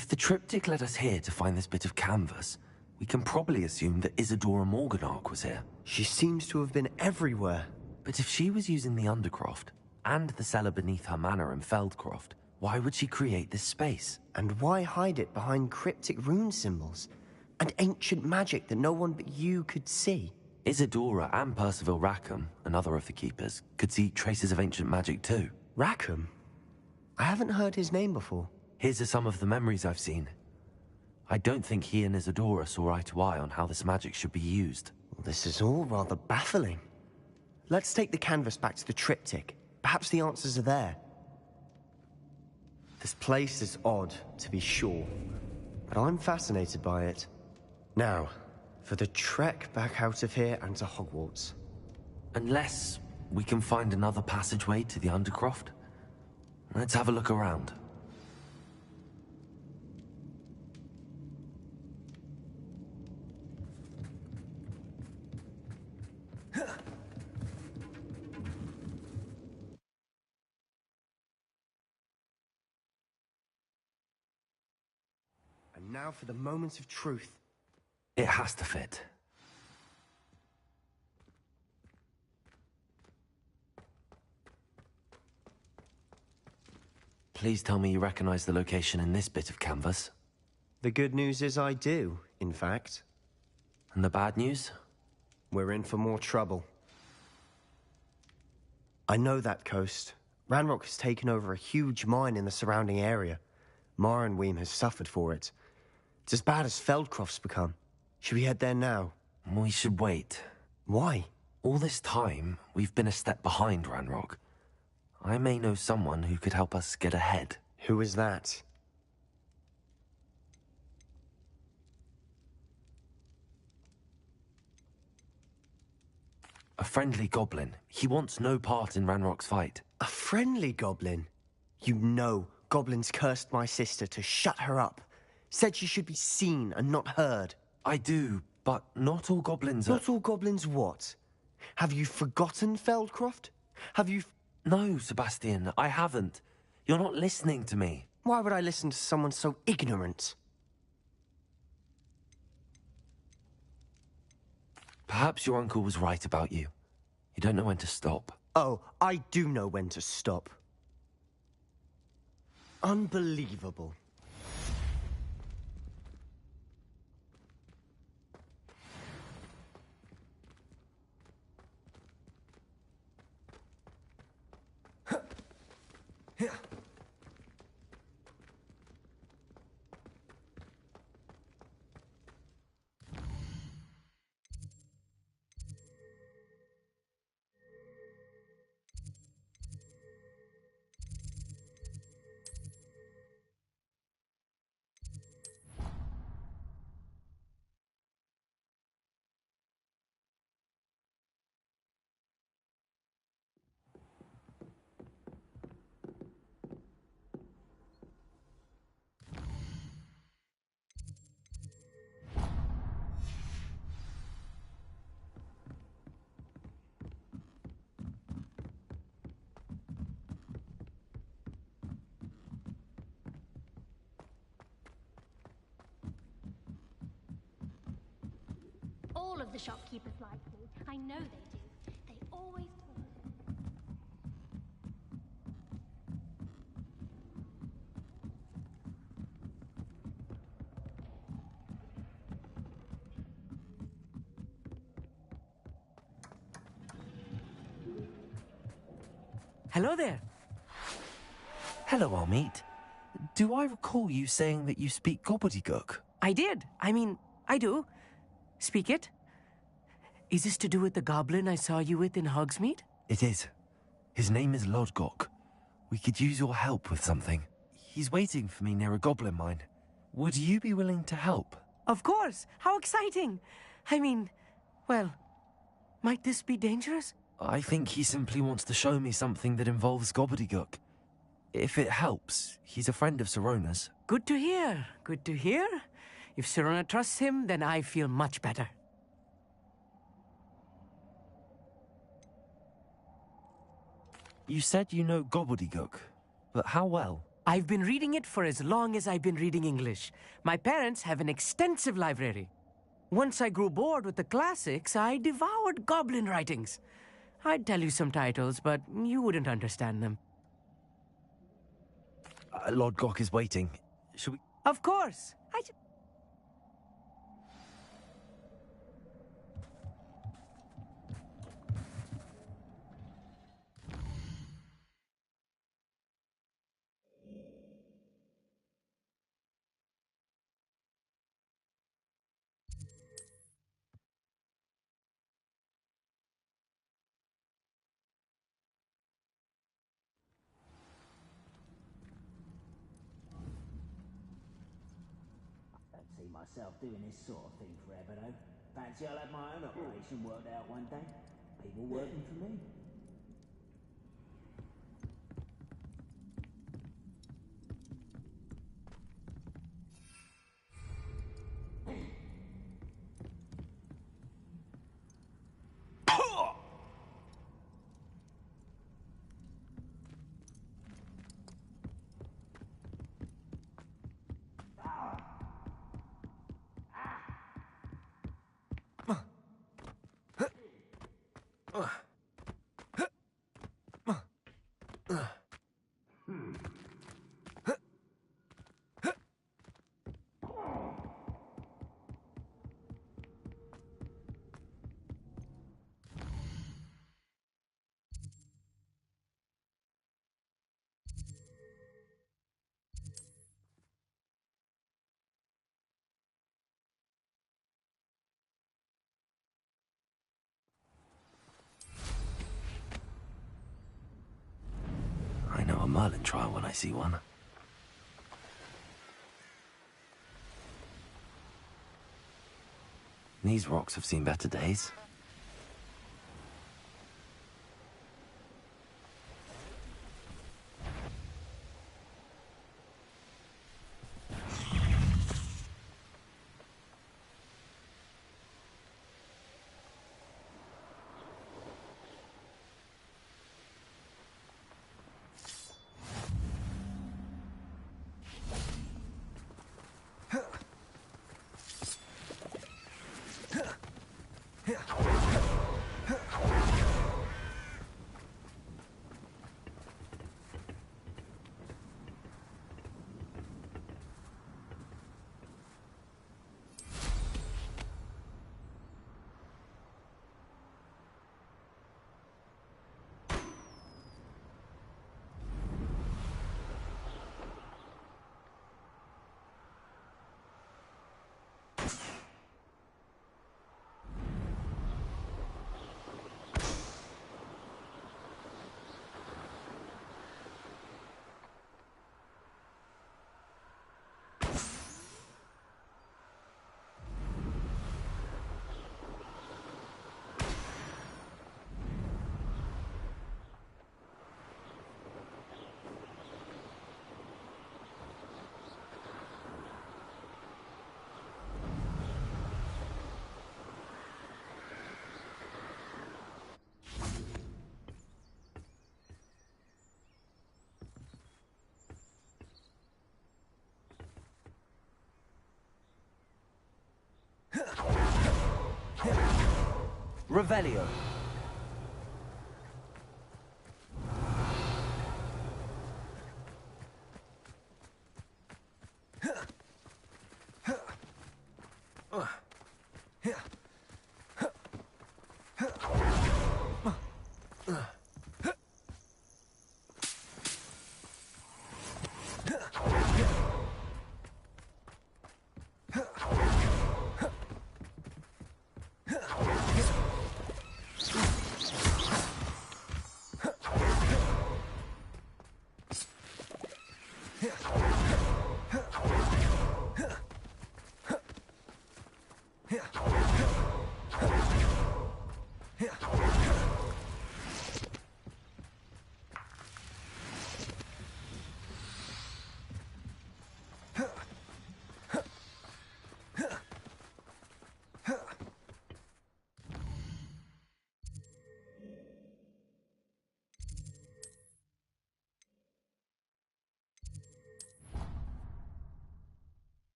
If the triptych led us here to find this bit of canvas, we can probably assume that Isadora Morganach was here. She seems to have been everywhere. But if she was using the Undercroft, and the cellar beneath her manor in Feldcroft, why would she create this space? And why hide it behind cryptic rune symbols? And ancient magic that no one but you could see? Isadora and Percival Rackham, another of the Keepers, could see traces of ancient magic too. Rackham? I haven't heard his name before. Here's some of the memories I've seen. I don't think he and Isadora saw eye to eye on how this magic should be used. Well, this is all rather baffling. Let's take the canvas back to the triptych. Perhaps the answers are there. This place is odd, to be sure, but I'm fascinated by it. Now, for the trek back out of here and to Hogwarts. Unless we can find another passageway to the Undercroft. Let's have a look around. And now for the moment of truth. It has to fit. Please tell me you recognize the location in this bit of canvas. The good news is I do, in fact. And the bad news? We're in for more trouble. I know that coast. Ranrock has taken over a huge mine in the surrounding area. Marrenweem has suffered for it. It's as bad as Feldcroft's become. Should we head there now? We should wait. Why? All this time, we've been a step behind Ranrock. I may know someone who could help us get ahead. Who is that? A friendly goblin. He wants no part in Ranrock's fight. A friendly goblin? You know goblins cursed my sister to shut her up. Said she should be seen and not heard. I do, but not all goblins are... Not all goblins what? Have you forgotten Feldcroft? Have you... No, Sebastian, I haven't. You're not listening to me. Why would I listen to someone so ignorant? Perhaps your uncle was right about you. You don't know when to stop. Oh, I do know when to stop. Unbelievable. All of the shopkeepers like me. I know they do. They always talk. Hello there. Hello, Armeet. Do I recall you saying that you speak gobbledygook? I did. I mean, I do. Speak it. Is this to do with the goblin I saw you with in Hogsmeade? It is. His name is Lodgok. We could use your help with something. He's waiting for me near a goblin mine. Would you be willing to help? Of course. How exciting. I mean, well, might this be dangerous? I think he simply wants to show me something that involves gobbledygook. If it helps, he's a friend of Sirona's. Good to hear. Good to hear. If Sirona trusts him, then I feel much better. You said you know gobbledygook, but how well? I've been reading it for as long as I've been reading English. My parents have an extensive library. Once I grew bored with the classics, I devoured goblin writings. I'd tell you some titles, but you wouldn't understand them. Lord Gok is waiting. Should we... Of course! See myself doing this sort of thing forever, though. Fancy I'll have my own operation worked out one day. People working for me. I know a Merlin trial when I see one. These rocks have seen better days. Revelio.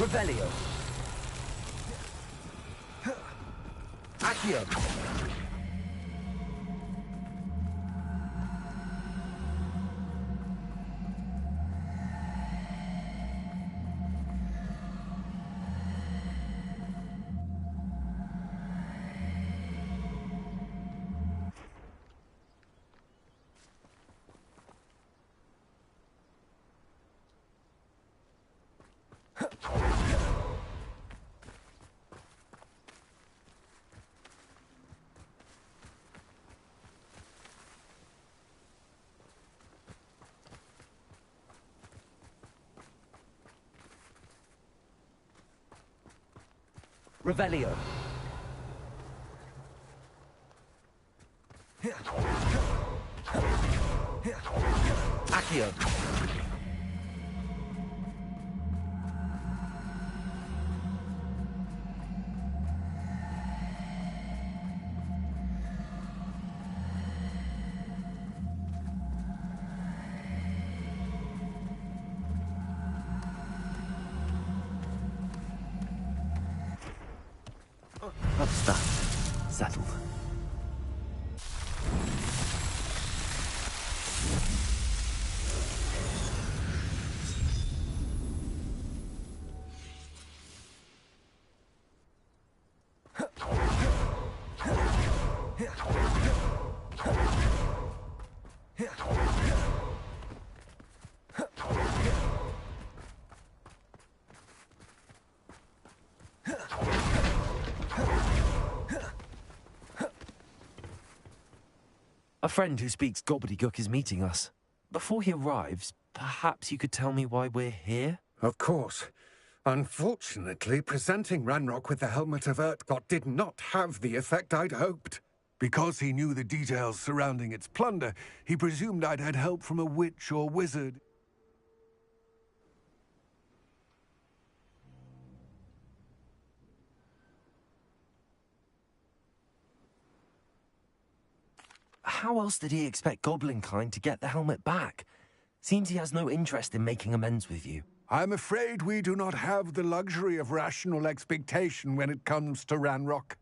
Revelio. Accio. Revelio. Accio. That's that. Settled. A friend who speaks gobbledygook is meeting us. Before he arrives, perhaps you could tell me why we're here? Of course. Unfortunately, presenting Ranrock with the Helmet of Urtkot did not have the effect I'd hoped. Because he knew the details surrounding its plunder, he presumed I'd had help from a witch or wizard. How else did he expect Goblinkind to get the helmet back? Seems he has no interest in making amends with you. I'm afraid we do not have the luxury of rational expectation when it comes to Ranrock.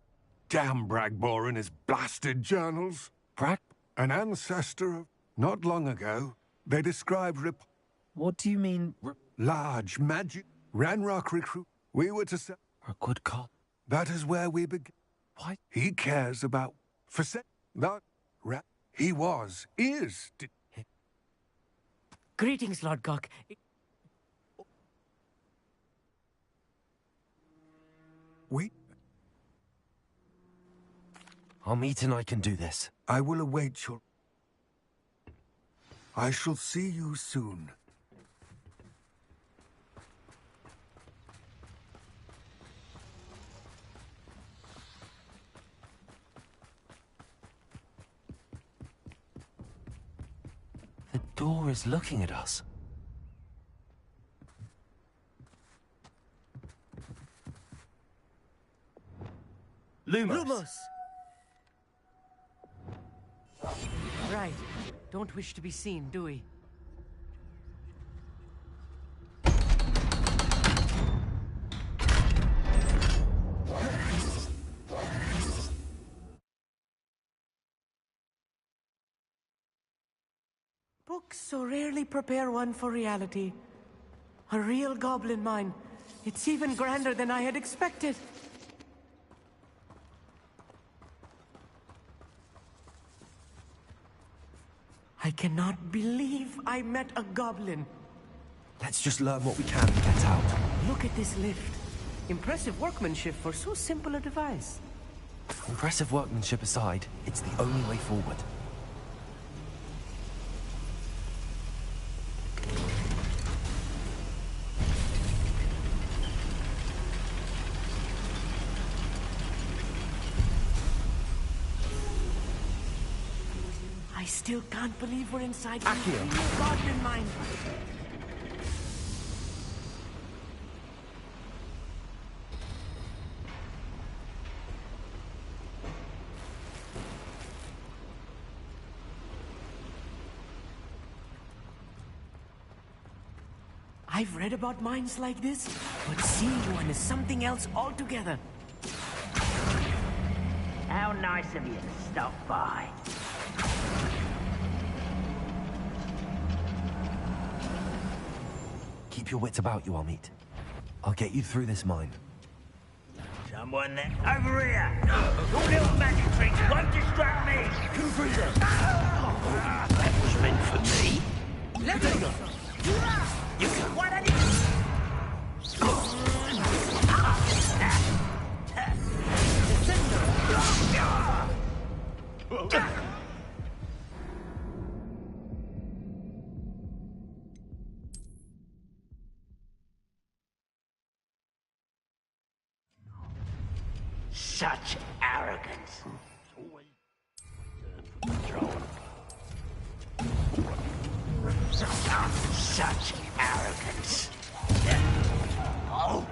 Damn Bragbor and his blasted journals. An ancestor of... Not long ago, they described What do you mean, large magic. Ranrock recruit. We were to say... A good cop. That is where we begin. What? He cares about... For say... That... He was... Is... Greetings, Lord Cock. Wait. I'll meet and I can do this. I will await your... I shall see you soon. The door is looking at us. Lumos! Right. Don't wish to be seen, do we? Books so rarely prepare one for reality. A real goblin mine. It's even grander than I had expected. I cannot believe I met a goblin. Let's just learn what we can and get out. Look at this lift. Impressive workmanship for so simple a device. Impressive workmanship aside, it's the only way forward. I still can't believe we're inside Accio. a real goblin mine. I've read about mines like this, but seeing one is something else altogether. How nice of you to stop by. Keep your wits about you, Amit. I'll get you through this mine. Someone there. Over here! Your little magic tricks won't distract me! Confredo! That was meant for me. Let me go! You can. Why don't you... Such arrogance. Such arrogance. Oh.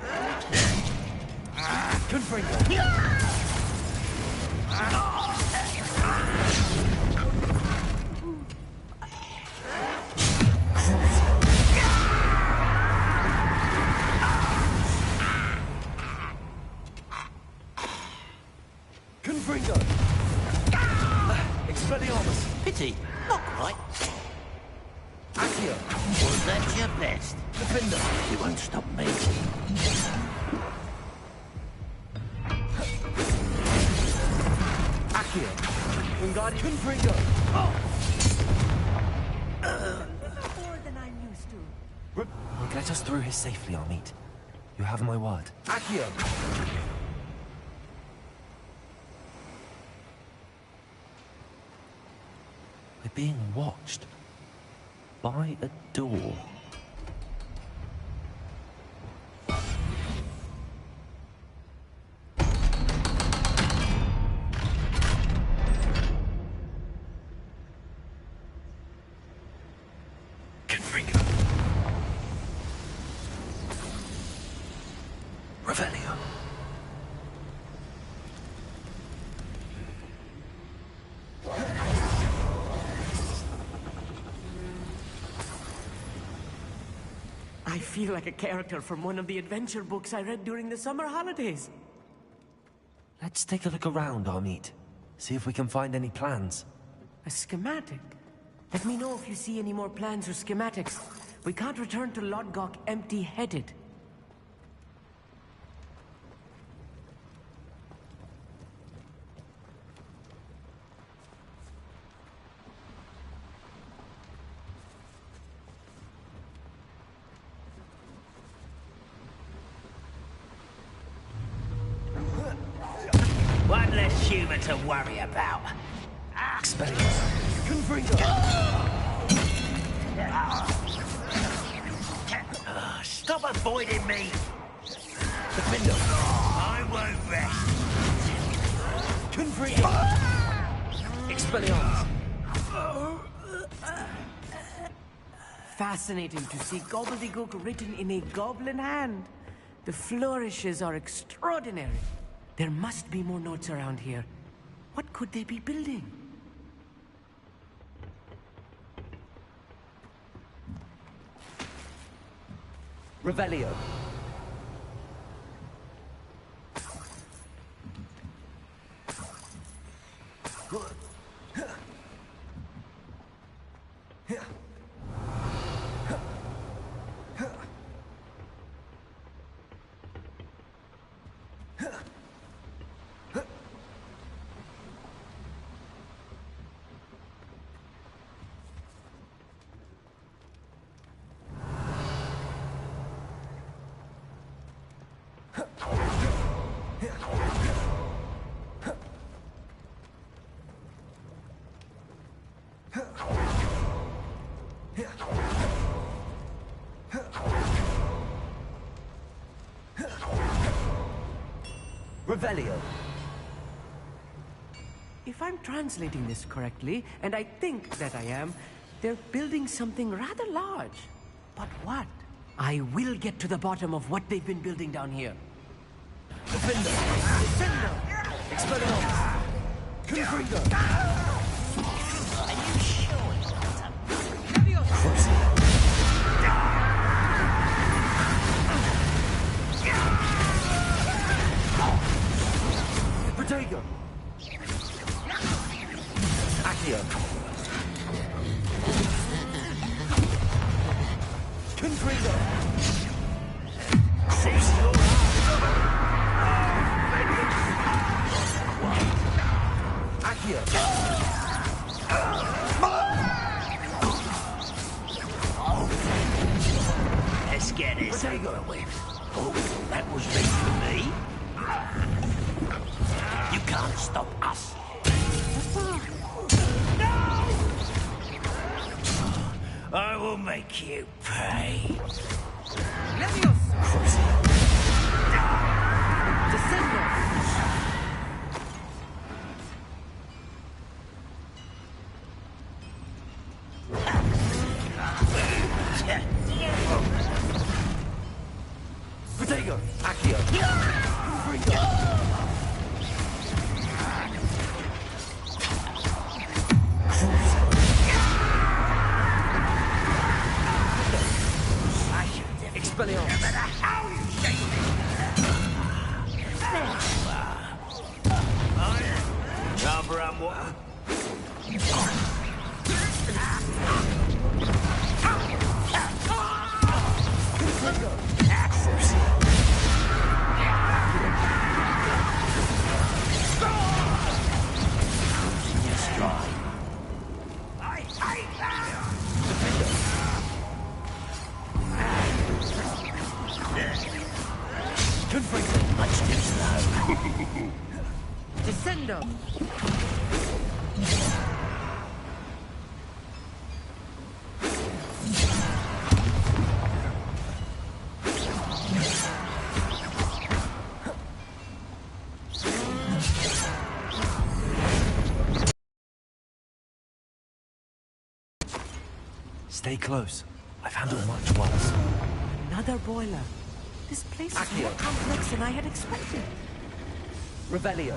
Confredo! Expelliarmus! Pity, not quite. Accio! Was that your best? Defender! You won't stop me. Accio! Wingardium Confredo! More than I'm used to. He'll get us through here safely, Amit. You have my word. Accio! We're being watched. By a door. Confredo! Revelio. I feel like a character from one of the adventure books I read during the summer holidays. Let's take a look around, Amit. See if we can find any plans. A schematic? Let me know if you see any more plans or schematics. We can't return to Lodgok empty-headed. One less humour to worry about. Expelliarmus. Confredo! Stop avoiding me! Defender! I won't rest. Confredo! Expelliarmus. Fascinating to see gobbledygook written in a goblin hand. The flourishes are extraordinary. There must be more notes around here. What could they be building? Revelio. Revelio. If I'm translating this correctly, and I think that I am, they're building something rather large. But what? I will get to the bottom of what they've been building down here. Defender! Defender! Expelliarmus! Confredo! Are you sure it's not a... Protego! Accio! Confringo! Accio! Let's get this over with. Oh, that was meant for me? You can't stop us. No! I will make you pay. Protego! Accio! Confringo! Expelliarmus. No matter how you shake me. Rubber and what? I hate that! Confringo! Much too slow. Descendo. Stay close. I've handled much worse. Another boiler. This place is more complex than I had expected. Revelio.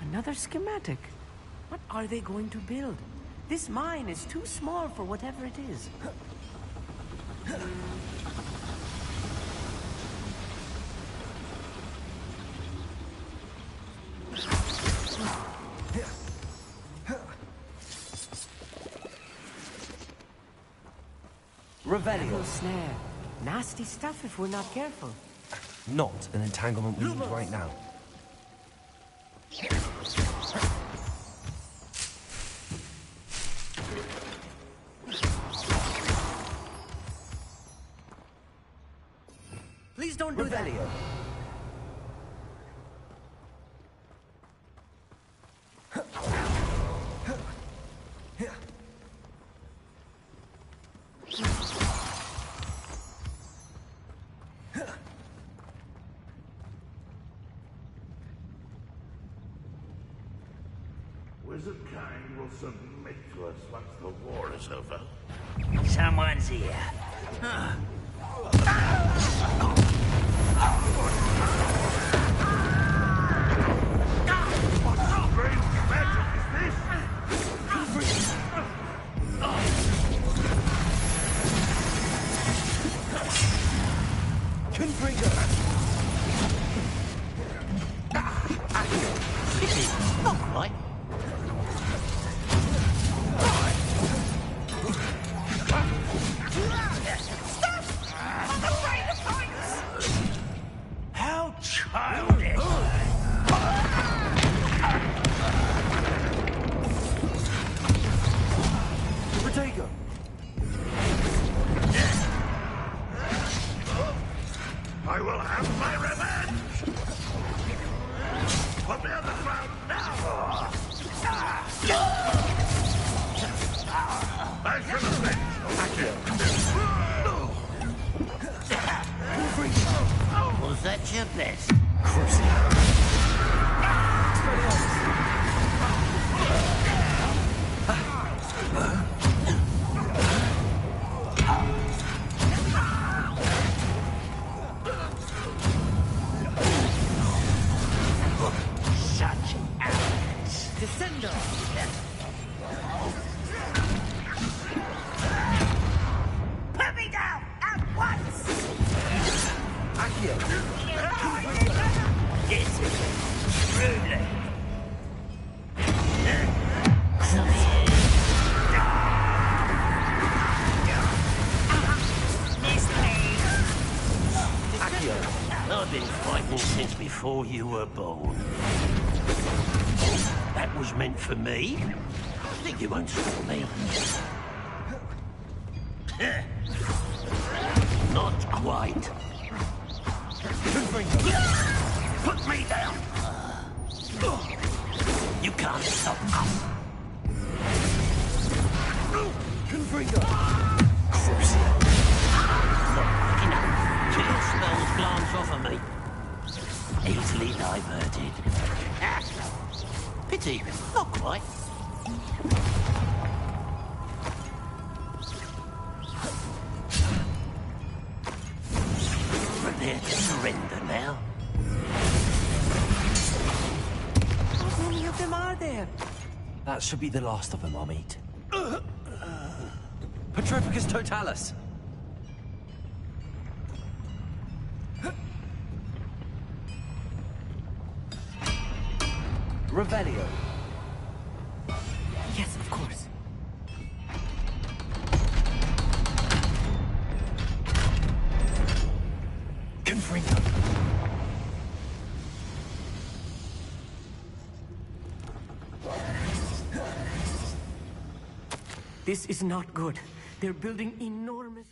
Another schematic. What are they going to build? This mine is too small for whatever it is. Revelio. Snare. Nasty stuff if we're not careful. Not an entanglement we need right now. Please don't do that. Wizard kind will submit to us once the war is over. Someone's here. Not quite. How childish! Protego! I will have my revenge! Put me on the ground now! I should have been. Was that your best? Accio! Yes, truly. Accio, I've been fighting since before you were born. That was meant for me. I think you won't stop me. Not quite. Put me down. You can't stop us. Confringo. Not quick enough. Till your spells glance off of me. Easily diverted. Pity, not quite. Prepare to surrender now. How many of them are there? That should be the last of them I'll meet. Petrificus Totalis! Revelio. Yes, of course. Confringo. This is not good. They're building enormous...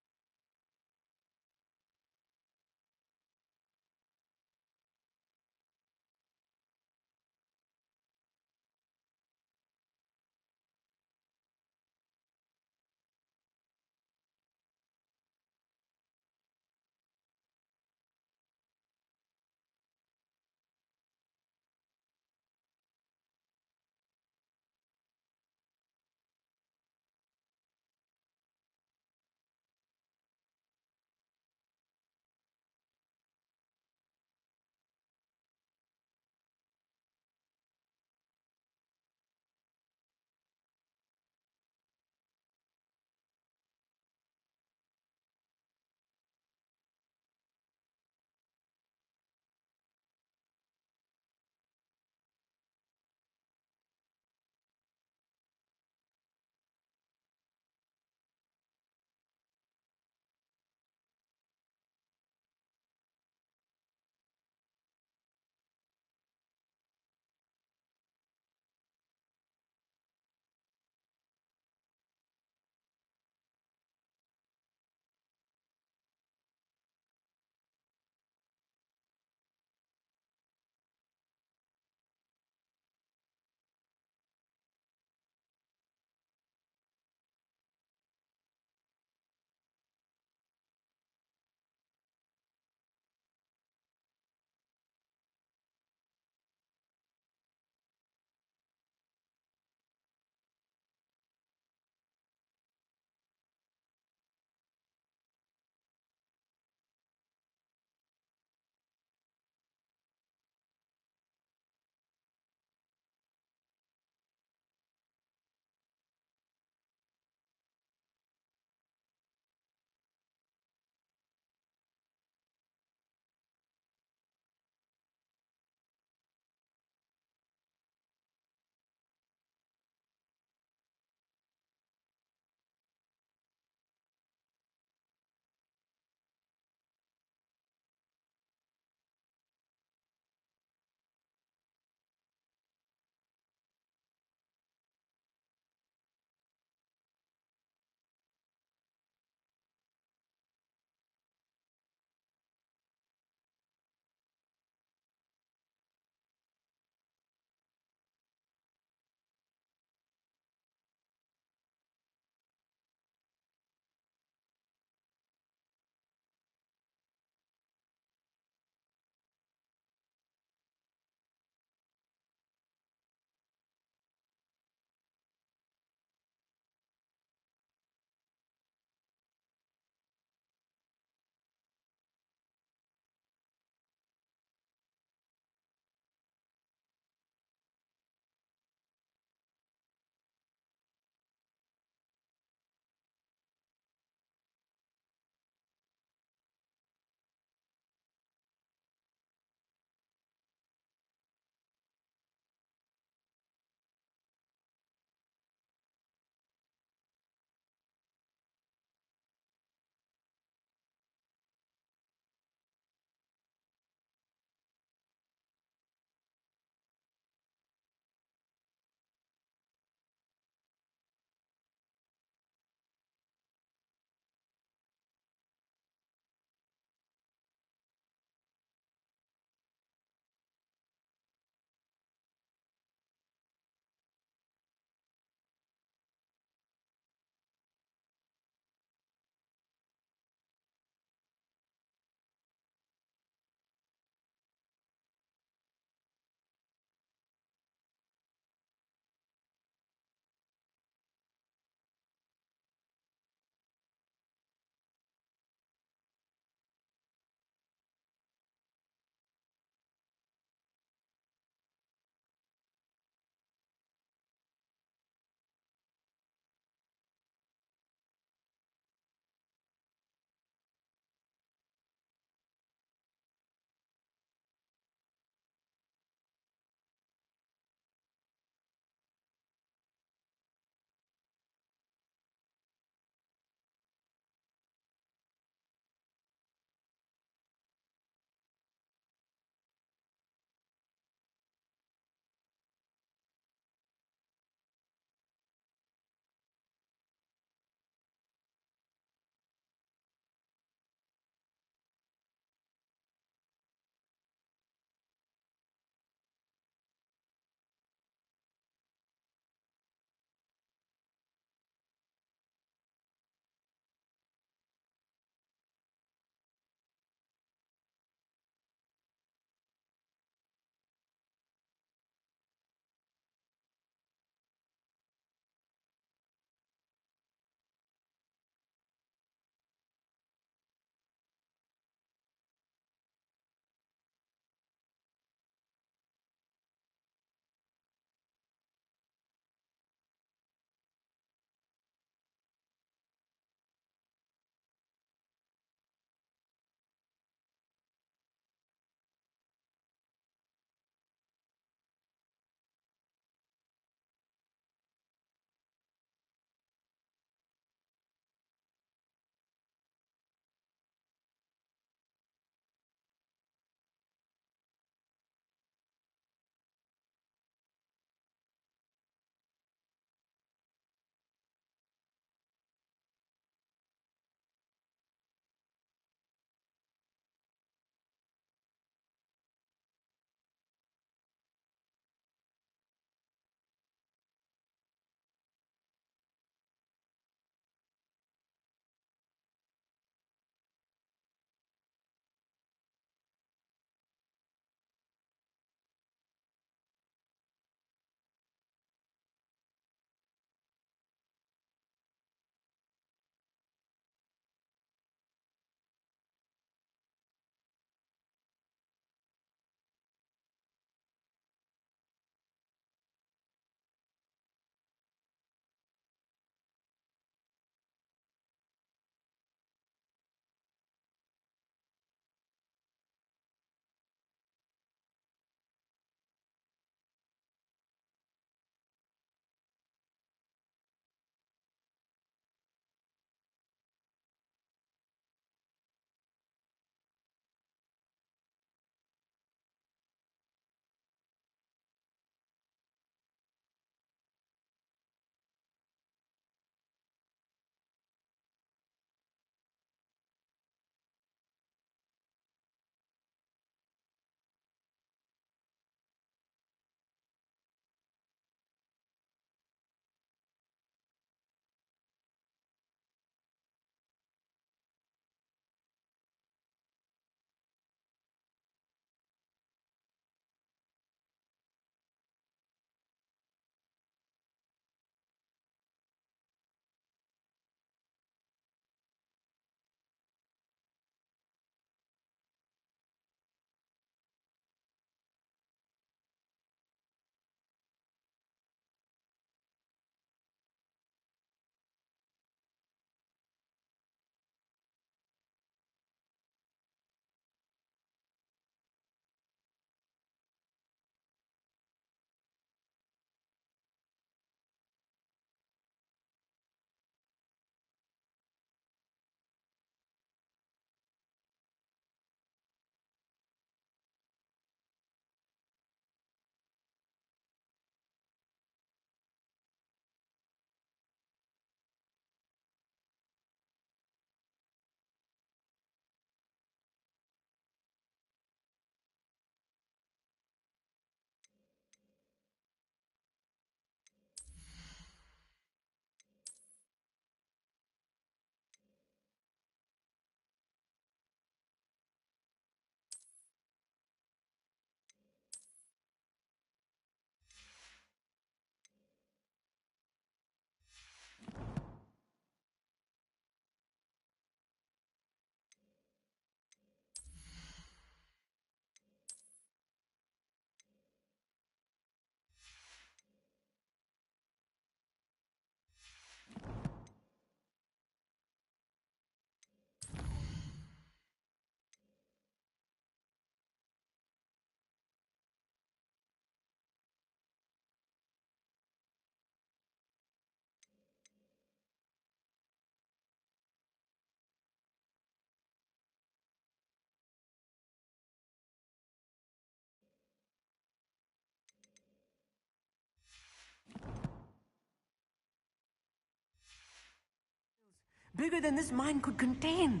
bigger than this mine could contain.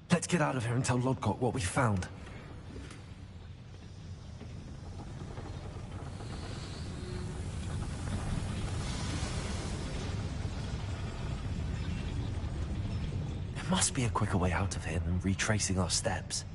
Let's get out of here and tell Lodgok what we found. There must be a quicker way out of here than retracing our steps.